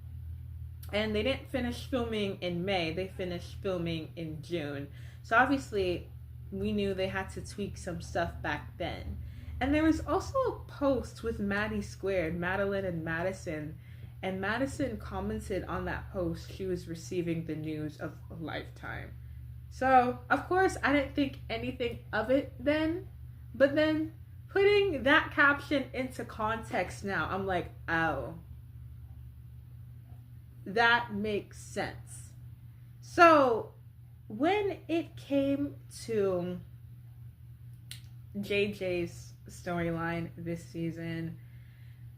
and they didn't finish filming in May, they finished filming in June. So obviously we knew they had to tweak some stuff back then. And there was also a post with Maddie Squared, Madeline and Madison, and Madison commented on that post she was receiving the news of a lifetime. So of course I didn't think anything of it then, but then putting that caption into context now, I'm like, oh, that makes sense. So when it came to JJ's storyline this season,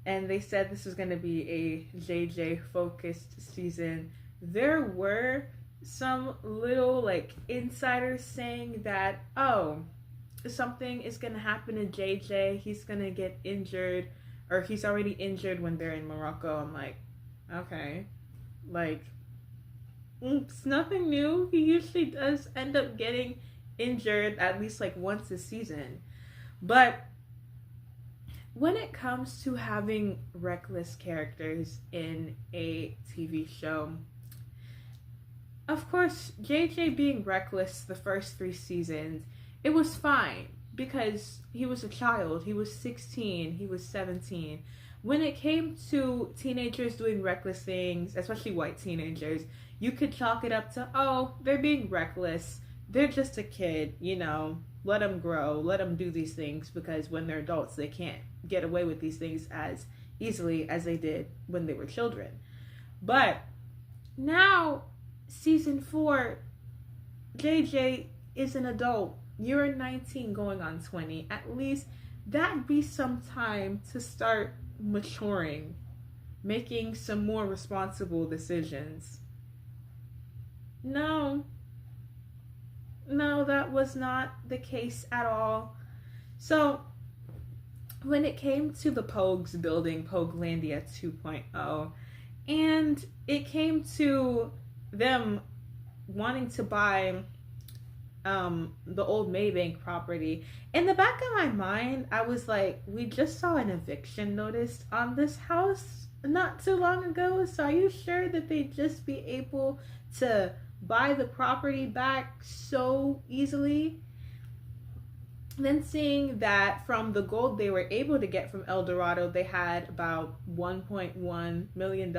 and they said this was going to be a JJ focused season, there were some little like insiders saying that, oh, something is going to happen to JJ, he's going to get injured, or he's already injured when they're in Morocco. I'm like, okay, like, it's nothing new. He usually does end up getting injured at least like once a season. But when it comes to having reckless characters in a TV show, of course, JJ being reckless the first 3 seasons, it was fine because he was a child. He was 16, he was 17. When it came to teenagers doing reckless things, especially white teenagers, you could chalk it up to, oh, they're being reckless. They're just a kid, you know, let them grow, let them do these things, because when they're adults, they can't get away with these things as easily as they did when they were children. But now, season 4, JJ is an adult. You're 19 going on 20. At least that'd be some time to start maturing, making some more responsible decisions. No, that was not the case at all. So when it came to the Pogues building Poguelandia 2.0, and it came to them wanting to buy the old Maybank property, in the back of my mind, I was like, we just saw an eviction notice on this house not too long ago, so are you sure that they'd just be able to buy the property back so easily? Then seeing that from the gold they were able to get from El Dorado, they had about $1.1 million,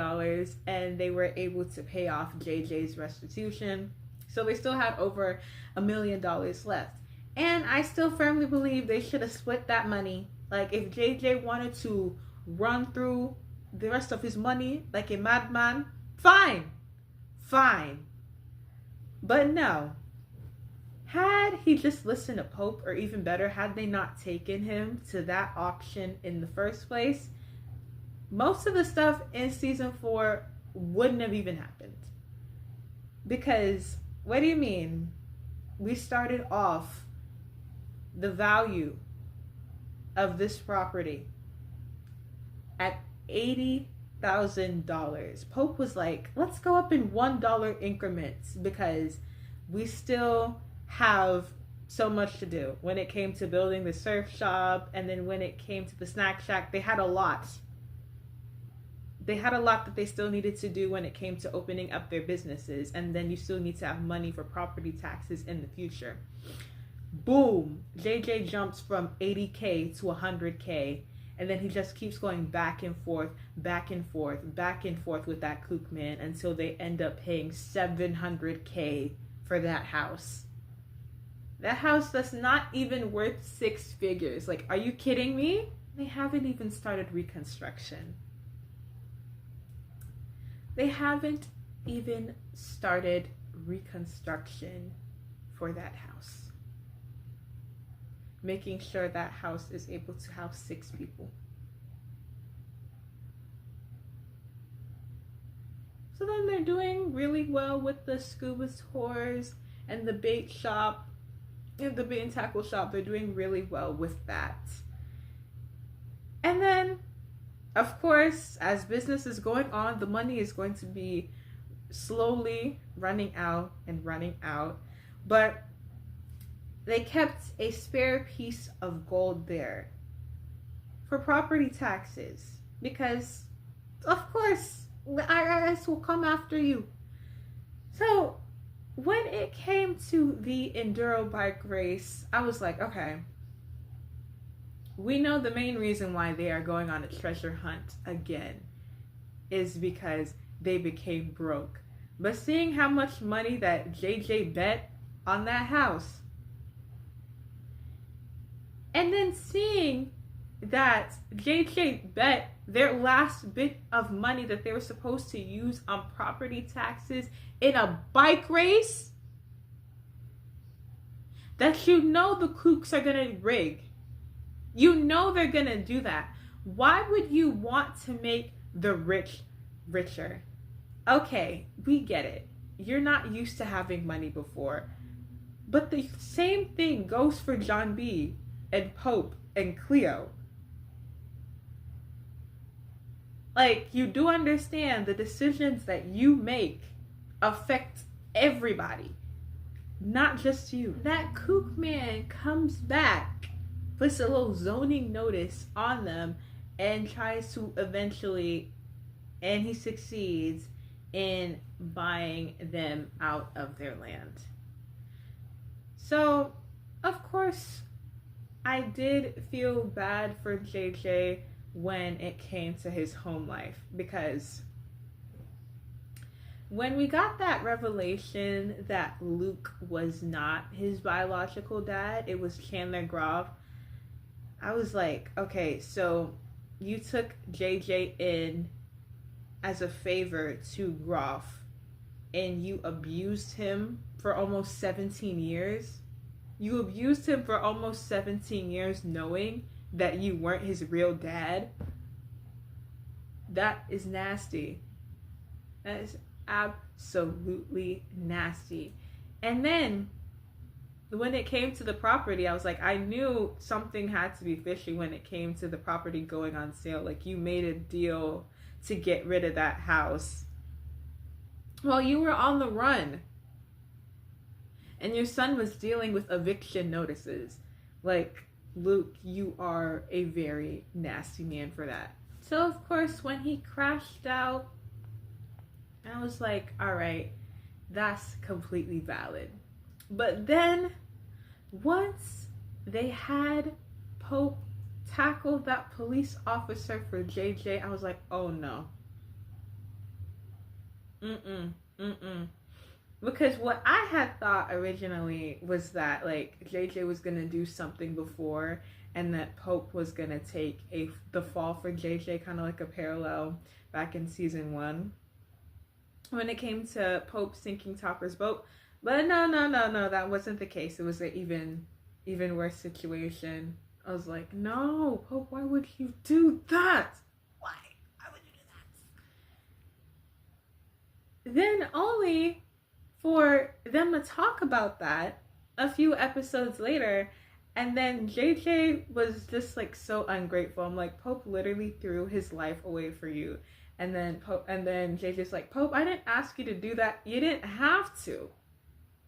and they were able to pay off JJ's restitution. So they still had over $1 million left. And I still firmly believe they should have split that money. Like, if JJ wanted to run through the rest of his money like a madman, fine. But no. Had he just listened to Pope, or even better, had they not taken him to that auction in the first place, most of the stuff in season 4 wouldn't have even happened. Because, what do you mean? We started off the value of this property at $80,000. Pope was like, let's go up in $1 increments because we still have so much to do. When it came to building the surf shop, and then when it came to the snack shack, they had a lot. they had a lot that they still needed to do when it came to opening up their businesses, and then you still need to have money for property taxes in the future. Boom, JJ jumps from 80K to 100K, and then he just keeps going back and forth, back and forth, back and forth with that kook man until they end up paying 700K for that house. That house that's not even worth 6 figures. Like, are you kidding me? They haven't even started reconstruction. They haven't even started reconstruction for that house. Making sure that house is able to house 6 people. So then they're doing really well with the scuba tours and the bait shop. In the bait and tackle shop, they're doing really well with that. And then, of course, as business is going on, the money is going to be slowly running out and running out. But they kept a spare piece of gold there for property taxes because, of course, the IRS will come after you. So when it came to the enduro bike race, I was like, okay, we know the main reason why they are going on a treasure hunt again is because they became broke. But seeing how much money that JJ bet on that house, and then seeing that JJ bet their last bit of money that they were supposed to use on property taxes in a bike race, that you know the kooks are gonna rig. You know they're gonna do that. Why would you want to make the rich richer? Okay, we get it. You're not used to having money before. But the same thing goes for John B and Pope and Cleo. Like, you do understand the decisions that you make affect everybody, not just you. That kook man comes back, puts a little zoning notice on them, and tries to eventually, and he succeeds in buying them out of their land. So, of course, I did feel bad for JJ when it came to his home life, because when we got that revelation that Luke was not his biological dad, it was Chandler Groff, I was like, okay, so you took JJ in as a favor to Groff and you abused him for almost 17 years. You abused him for almost 17 years knowing that you weren't his real dad. That is nasty. That is absolutely nasty. And then when it came to the property, I was like, I knew something had to be fishy when it came to the property going on sale. Like, you made a deal to get rid of that house while you were on the run. And your son was dealing with eviction notices. Like, Luke, you are a very nasty man for that. So, of course, when he crashed out, I was like, all right, that's completely valid. But then, once they had Pope tackle that police officer for JJ, I was like, oh no. Because what I had thought originally was that, like, JJ was going to do something before and that Pope was going to take the fall for JJ, kind of like a parallel back in season 1 when it came to Pope sinking Topper's boat. But no, that wasn't the case. It was an even worse situation. I was like, no, Pope, why would you do that? Why would you do that? Then only for them to talk about that a few episodes later, and then JJ was just like so ungrateful. I'm like, Pope literally threw his life away for you. And then JJ's like, Pope, I didn't ask you to do that. You didn't have to.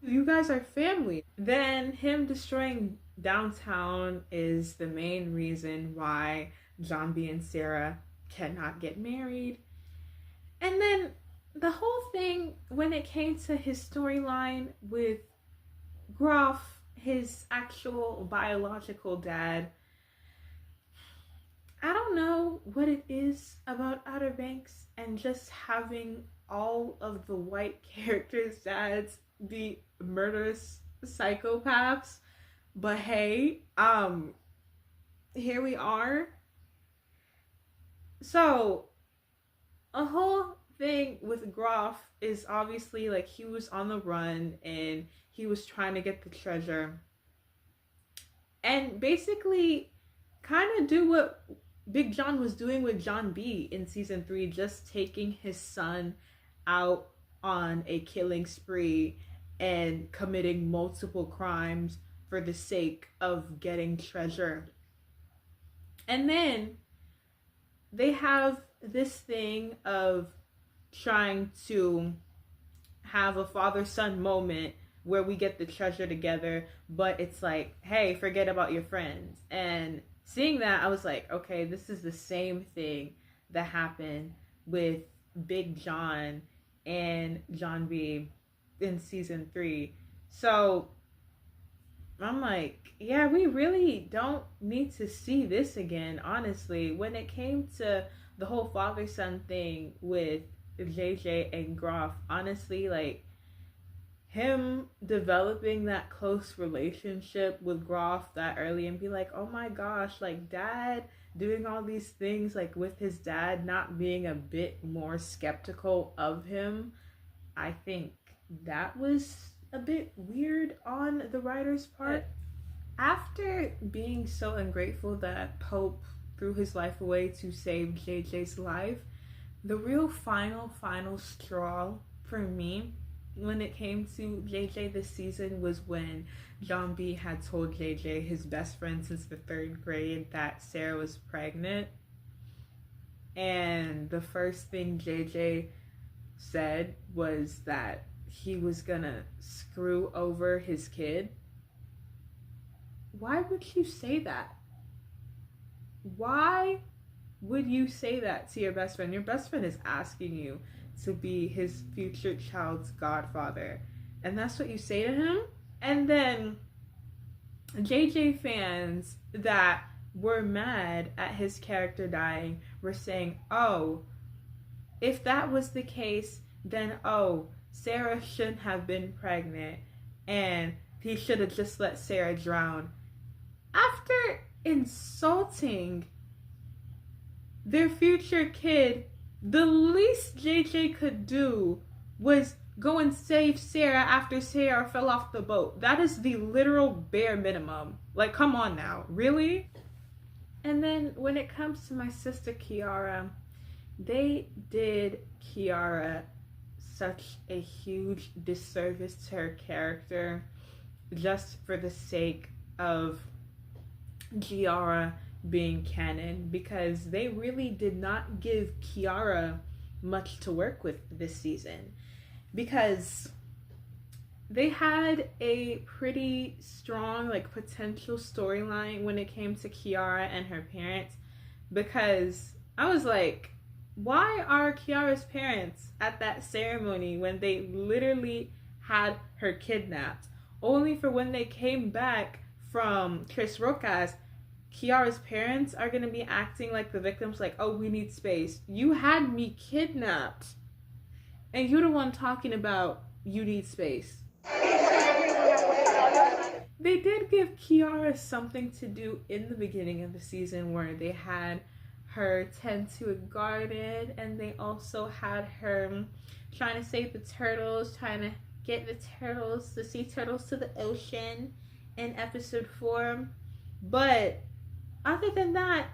You guys are family. Then him destroying downtown is the main reason why John B and Sarah cannot get married. And then the whole thing when it came to his storyline with Groff, his actual biological dad, I don't know what it is about Outer Banks and just having all of the white characters' dads be murderous psychopaths. But hey, here we are. So, a whole thing with Groff is obviously like he was on the run and he was trying to get the treasure. And basically kind of do what Big John was doing with John B in season 3, just taking his son out on a killing spree and committing multiple crimes for the sake of getting treasure. And then they have this thing of trying to have a father-son moment where we get the treasure together, but it's like, hey, forget about your friends. And seeing that, I was like, okay, this is the same thing that happened with Big John and John B in season 3. So I'm like, yeah, we really don't need to see this again, honestly. When it came to the whole father-son thing with JJ and Groff, honestly, like, him developing that close relationship with Groff that early and be like, oh my gosh, like, dad doing all these things, like, with his dad not being a bit more skeptical of him, I think that was a bit weird on the writer's part. After being so ungrateful that Pope threw his life away to save JJ's life, the real final straw for me when it came to JJ this season was when John B had told JJ, his best friend since the 3rd grade, that Sarah was pregnant. And the first thing JJ said was that he was gonna screw over his kid. Why would you say that? Why would you say that to your best friend? Your best friend is asking you to be his future child's godfather, and that's what you say to him? And then JJ fans that were mad at his character dying were saying, oh, if that was the case, then Sarah shouldn't have been pregnant and he should have just let Sarah drown. After insulting their future kid, the least JJ could do was go and save Sarah after Sarah fell off the boat. That is the literal bare minimum. Like, come on now, really? And then when it comes to my sister Jiara, they did Jiara such a huge disservice to her character just for the sake of Jiara being canon, because they really did not give Jiara much to work with this season, because they had a pretty strong like potential storyline when it came to Jiara and her parents, because I was like, why are Kiara's parents at that ceremony when they literally had her kidnapped? Only for when they came back from Chris Roca's, Kiara's parents are going to be acting like the victims, like, oh, we need space. You had me kidnapped. And you're the one talking about you need space. They did give Jiara something to do in the beginning of the season where they had her tend to a garden, and they also had her trying to save the turtles, trying to get the turtles, the sea turtles, to the ocean in episode 4. But other than that,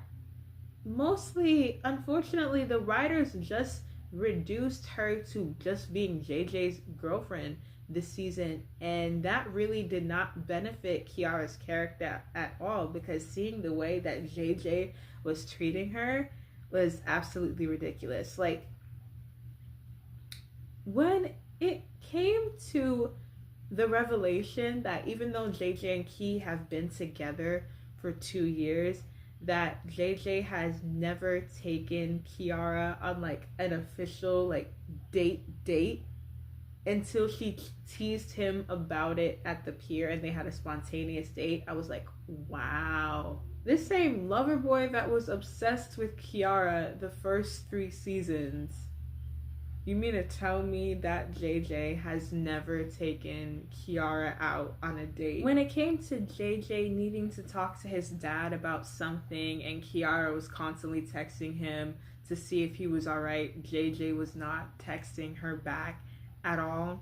mostly, unfortunately, the writers just reduced her to just being JJ's girlfriend this season, and that really did not benefit Kiara's character at all, because seeing the way that JJ was treating her was absolutely ridiculous. Like, when it came to the revelation that even though JJ and Key have been together for 2 years, that JJ has never taken Jiara on like an official like date until she teased him about it at the pier and they had a spontaneous date. I was like, wow. This same lover boy that was obsessed with Jiara the first 3 seasons, you mean to tell me that JJ has never taken Jiara out on a date? When it came to JJ needing to talk to his dad about something and Jiara was constantly texting him to see if he was alright, JJ was not texting her back at all.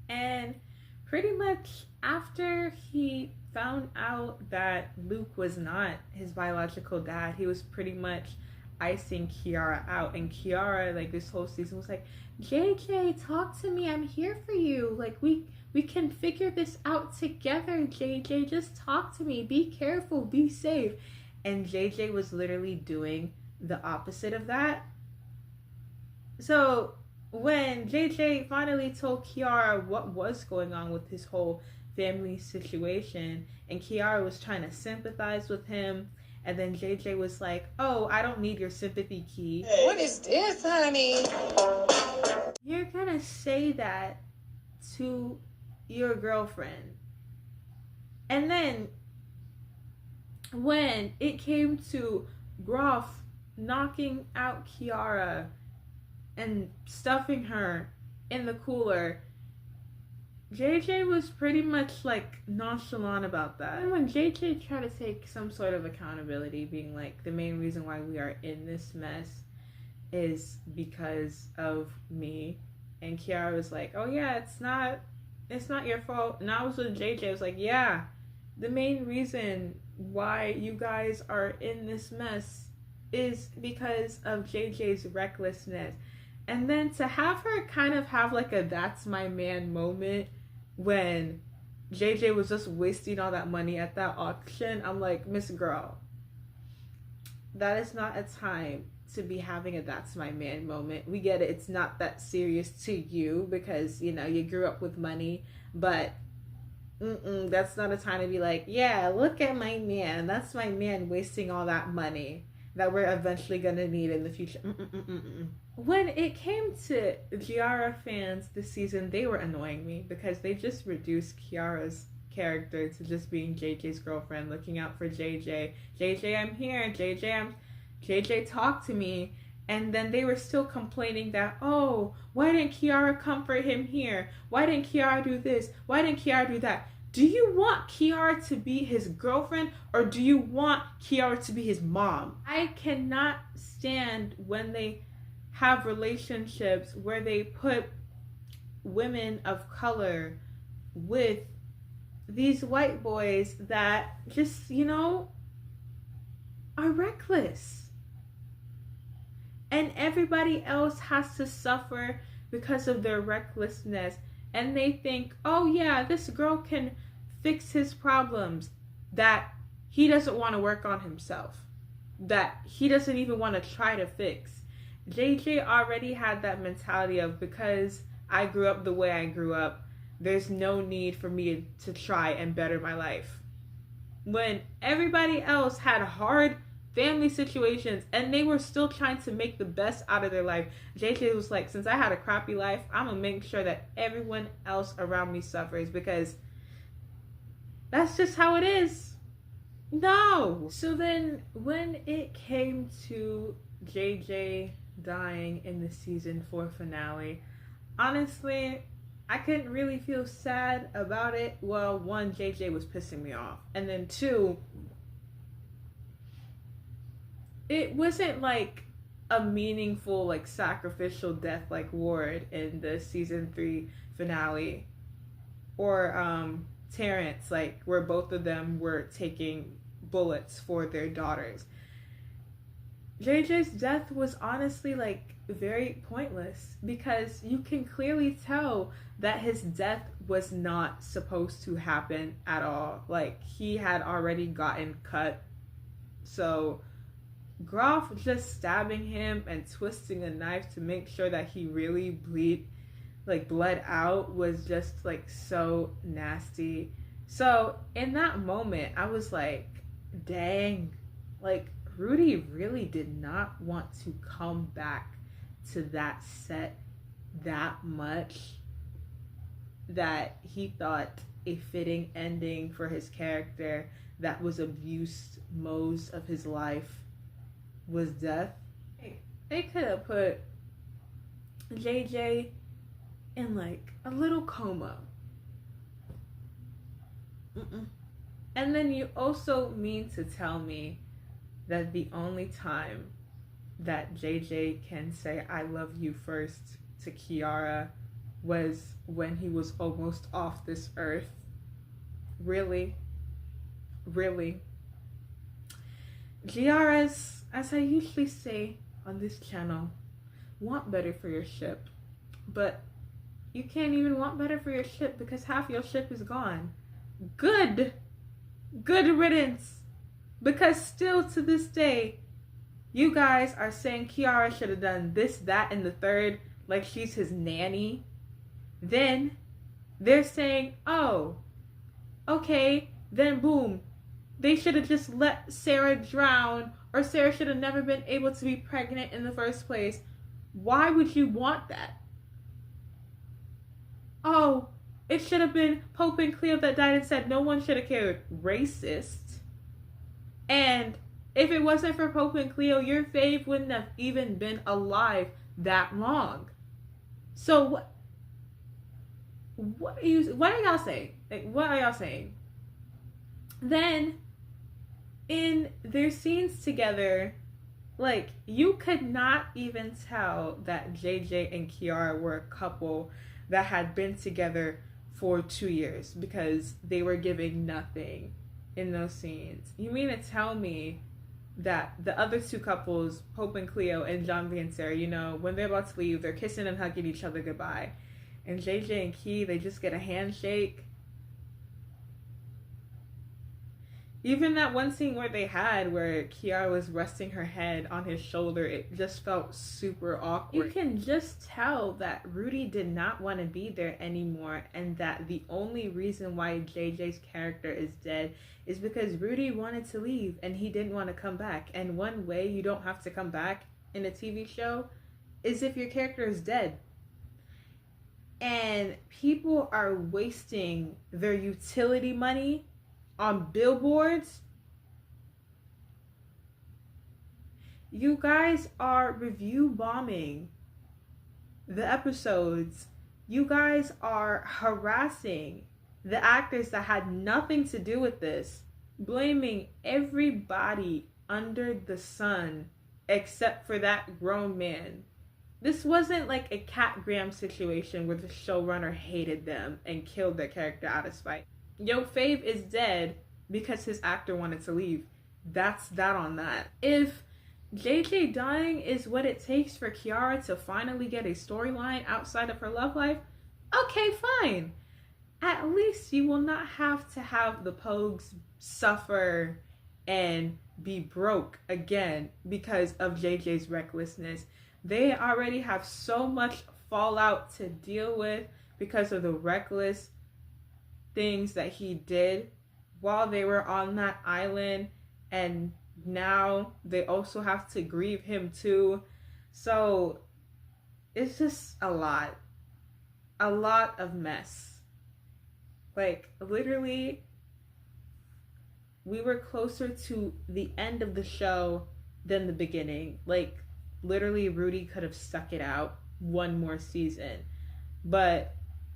And pretty much after he found out that Luke was not his biological dad, he was pretty much icing Jiara out. And Jiara, like this whole season, was like, JJ, talk to me, I'm here for you, like we can figure this out together. JJ, just talk to me, be careful, be safe. And JJ was literally doing the opposite of that. So when JJ finally told Jiara what was going on with his whole family situation, and Jiara was trying to sympathize with him, and then JJ was like, oh, I don't need your sympathy, Key. What is this, honey? You're gonna say that to your girlfriend. And then when it came to Groff knocking out Jiara and stuffing her in the cooler, JJ was pretty much like nonchalant about that. And when JJ tried to take some sort of accountability, being like, the main reason why we are in this mess is because of me, and Jiara was like, oh yeah, it's not your fault. And I was with JJ, I was like, yeah, the main reason why you guys are in this mess is because of JJ's recklessness. And then to have her kind of have like a that's my man moment when JJ was just wasting all that money at that auction, I'm like, Miss Girl, that is not a time to be having a that's my man moment. We get it, it's not that serious to you because, you know, you grew up with money, but that's not a time to be like, yeah, look at my man, that's my man wasting all that money that we're eventually gonna need in the future. When it came to Jiara fans this season, they were annoying me because they just reduced Kiara's character to just being JJ's girlfriend, looking out for JJ. JJ, I'm here. JJ, talk to me. And then they were still complaining that, oh, why didn't Jiara comfort him here? Why didn't Jiara do this? Why didn't Jiara do that? Do you want Jiara to be his girlfriend, or do you want Jiara to be his mom? I cannot stand when they have relationships where they put women of color with these white boys that just, you know, are reckless. And everybody else has to suffer because of their recklessness. And they think, oh yeah, this girl can fix his problems that he doesn't want to work on himself, that he doesn't even want to try to fix. JJ already had that mentality of, because I grew up the way I grew up, there's no need for me to try and better my life. When everybody else had hard family situations and they were still trying to make the best out of their life, JJ was like, since I had a crappy life, I'm gonna make sure that everyone else around me suffers, because that's just how it is. No. So then when it came to JJ dying in the season 4 finale, honestly, I couldn't really feel sad about it. Well, 1, JJ was pissing me off, and then 2, it wasn't like a meaningful, like, sacrificial death like Ward in the season 3 finale, or Terrence, like, where both of them were taking bullets for their daughters. JJ's death was honestly, like, very pointless, because you can clearly tell that his death was not supposed to happen at all. Like, he had already gotten cut. So Groff just stabbing him and twisting a knife to make sure that he really bled out was just, like, so nasty. So in that moment, I was like, dang, like Rudy really did not want to come back to that set that much that he thought a fitting ending for his character that was abused most of his life was death. They could have put JJ in like a little coma. And then you also mean to tell me that the only time that JJ can say I love you first to Jiara was when he was almost off this earth? Really? Really? Jiara's, as I usually say on this channel, want better for your ship. But you can't even want better for your ship because half your ship is gone. Good riddance. Because still to this day, you guys are saying Jiara should have done this, that, and the third, like she's his nanny. Then they're saying, oh, okay, then boom, they should have just let Sarah drown, or Sarah should have never been able to be pregnant in the first place. Why would you want that? Oh, it should have been Popecleo that died and said no one should have cared. Racist. And if it wasn't for Popecleo, your fave wouldn't have even been alive that long. So what are y'all saying? Like, what are y'all saying? Then in their scenes together, like, you could not even tell that JJ and Jiara were a couple that had been together for 2 years because they were giving nothing in those scenes. You mean to tell me that the other two couples, Popecleo and John and Sarah, you know, when they're about to leave, they're kissing and hugging each other goodbye. And JJ and Key, they just get a handshake. Even that one scene where they had where Jiara was resting her head on his shoulder, it just felt super awkward. You can just tell that Rudy did not want to be there anymore, and that the only reason why JJ's character is dead is because Rudy wanted to leave and he didn't want to come back. And one way you don't have to come back in a TV show is if your character is dead. And people are wasting their utility money on billboards. You guys are review bombing the episodes. You guys are harassing the actors that had nothing to do with this, blaming everybody under the sun except for that grown man. This wasn't like a Cat Graham situation where the showrunner hated them and killed their character out of spite. Yo, Fave is dead because his actor wanted to leave. That's that on that. If JJ dying is what it takes for Jiara to finally get a storyline outside of her love life, okay, fine. At least you will not have to have the Pogues suffer and be broke again because of JJ's recklessness. They already have so much fallout to deal with because of the reckless things that he did while they were on that island, and now they also have to grieve him too. So it's just a lot of mess. Like, literally, we were closer to the end of the show than the beginning. Like, literally, Rudy could have stuck it out one more season. But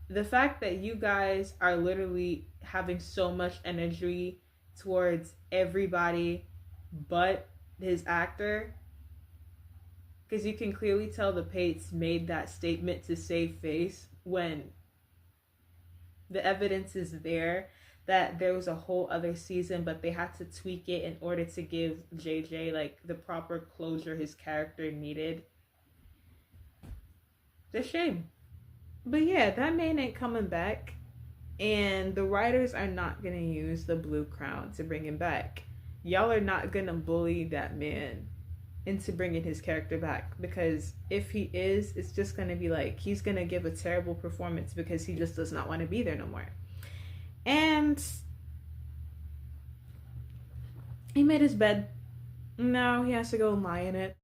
the fact that you guys are literally having so much energy towards everybody but his actor, because you can clearly tell the Pates made that statement to save face when the evidence is there that there was a whole other season, but they had to tweak it in order to give JJ like the proper closure his character needed. It's a shame. But yeah, that man ain't coming back, and the writers are not gonna use the Blue Crown to bring him back. Y'all are not gonna bully that man into bringing his character back, because if he is, it's just gonna be like he's gonna give a terrible performance because he just does not want to be there no more. And He made his bed. Now he has to go and lie in it.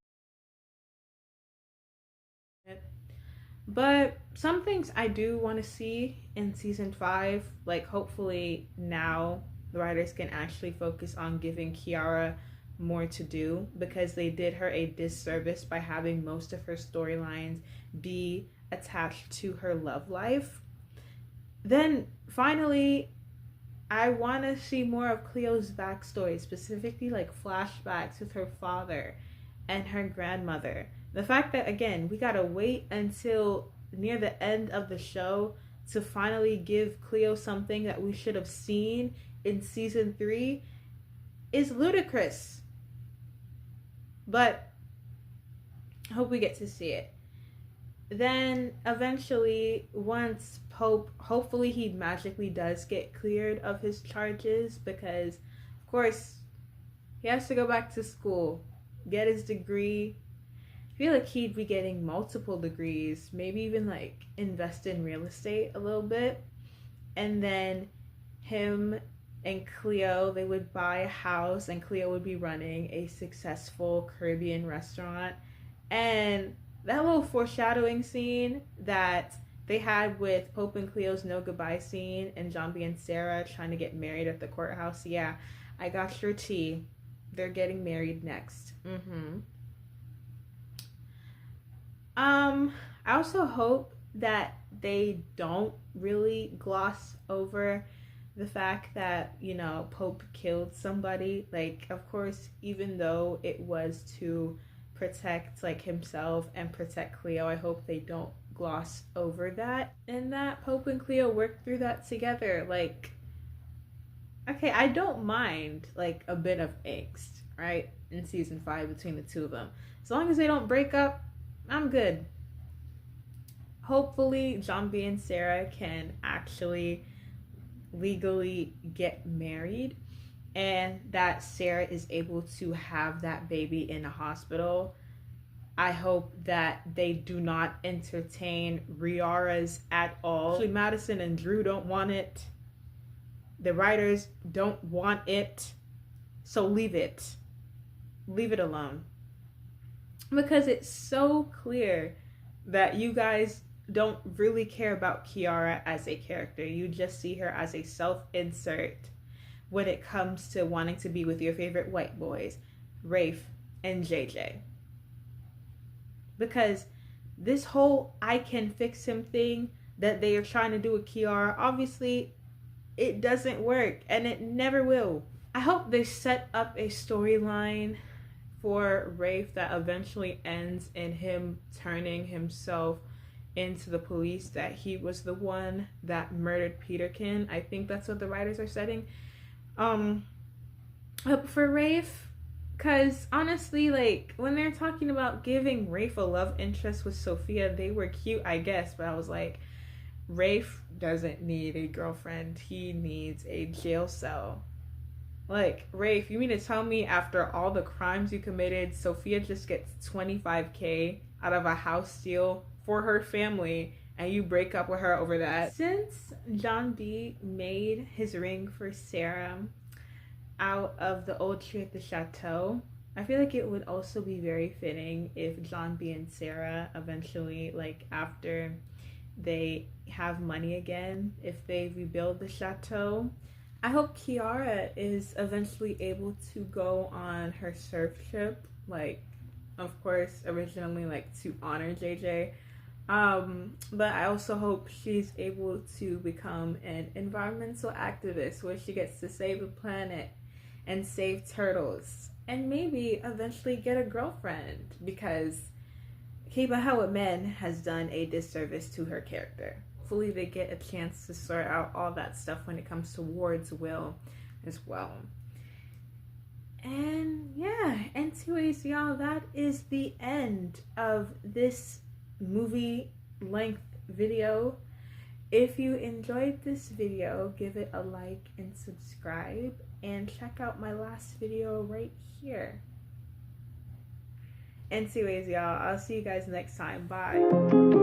But some things I do want to see in season 5, like hopefully now the writers can actually focus on giving Jiara more to do, because they did her a disservice by having most of her storylines be attached to her love life. Then finally, I want to see more of Cleo's backstory, specifically like flashbacks with her father and her grandmother. The fact that, again, we gotta wait until near the end of the show to finally give Cleo something that we should have seen in season 3 is ludicrous. But I hope we get to see it. Then eventually, once Pope, hopefully he magically does get cleared of his charges, because of course he has to go back to school, get his degree. I feel like he'd be getting multiple degrees, maybe even like invest in real estate a little bit. And then him and Cleo, they would buy a house, and Cleo would be running a successful Caribbean restaurant. And that little foreshadowing scene that they had with Pope and Cleo's no goodbye scene, and John B and Sarah trying to get married at the courthouse. Yeah, I got your tea. They're getting married next. I also hope that they don't really gloss over the fact that, you know, Pope killed somebody. Like, of course, even though it was to protect like himself and protect Cleo, I hope they don't gloss over that, and that Pope and Cleo work through that together. Like, okay, I don't mind like a bit of angst, right, in season 5 between the two of them. As long as they don't break up, I'm good. Hopefully John B and Sarah can actually legally get married, and that Sarah is able to have that baby in a hospital. I hope that they do not entertain Riara's at all. Actually, Madison and Drew don't want it. The writers don't want it. So leave it. Leave it alone. Because it's so clear that you guys don't really care about Jiara as a character. You just see her as a self-insert when it comes to wanting to be with your favorite white boys, Rafe and JJ. Because this whole I can fix him thing that they are trying to do with Jiara, obviously it doesn't work, and it never will. I hope they set up a storyline for Rafe that eventually ends in him turning himself into the police, that he was the one that murdered Peterkin. I think that's what the writers are setting up for Rafe. Because honestly, like, when they're talking about giving Rafe a love interest with Sophia, they were cute, I guess, but I was like, Rafe doesn't need a girlfriend. He needs a jail cell. Like, Rafe, you mean to tell me after all the crimes you committed, Sophia just gets $25K out of a house steal for her family, and you break up with her over that? Since John B made his ring for Sarah out of the old tree at the chateau, I feel like it would also be very fitting if John B and Sarah eventually, like after they have money again, if they rebuild the chateau, I hope Jiara is eventually able to go on her surf trip, like, of course, originally like to honor JJ. But I also hope she's able to become an environmental activist where she gets to save the planet and save turtles, and maybe eventually get a girlfriend, because Keep It Hell with Men has done a disservice to her character. Hopefully they get a chance to sort out all that stuff when it comes to Ward's will as well. And yeah, anyways, y'all, that is the end of this movie length video. If you enjoyed this video, give it a like and subscribe, and check out my last video right here. Anyways, y'all, I'll see you guys next time. Bye.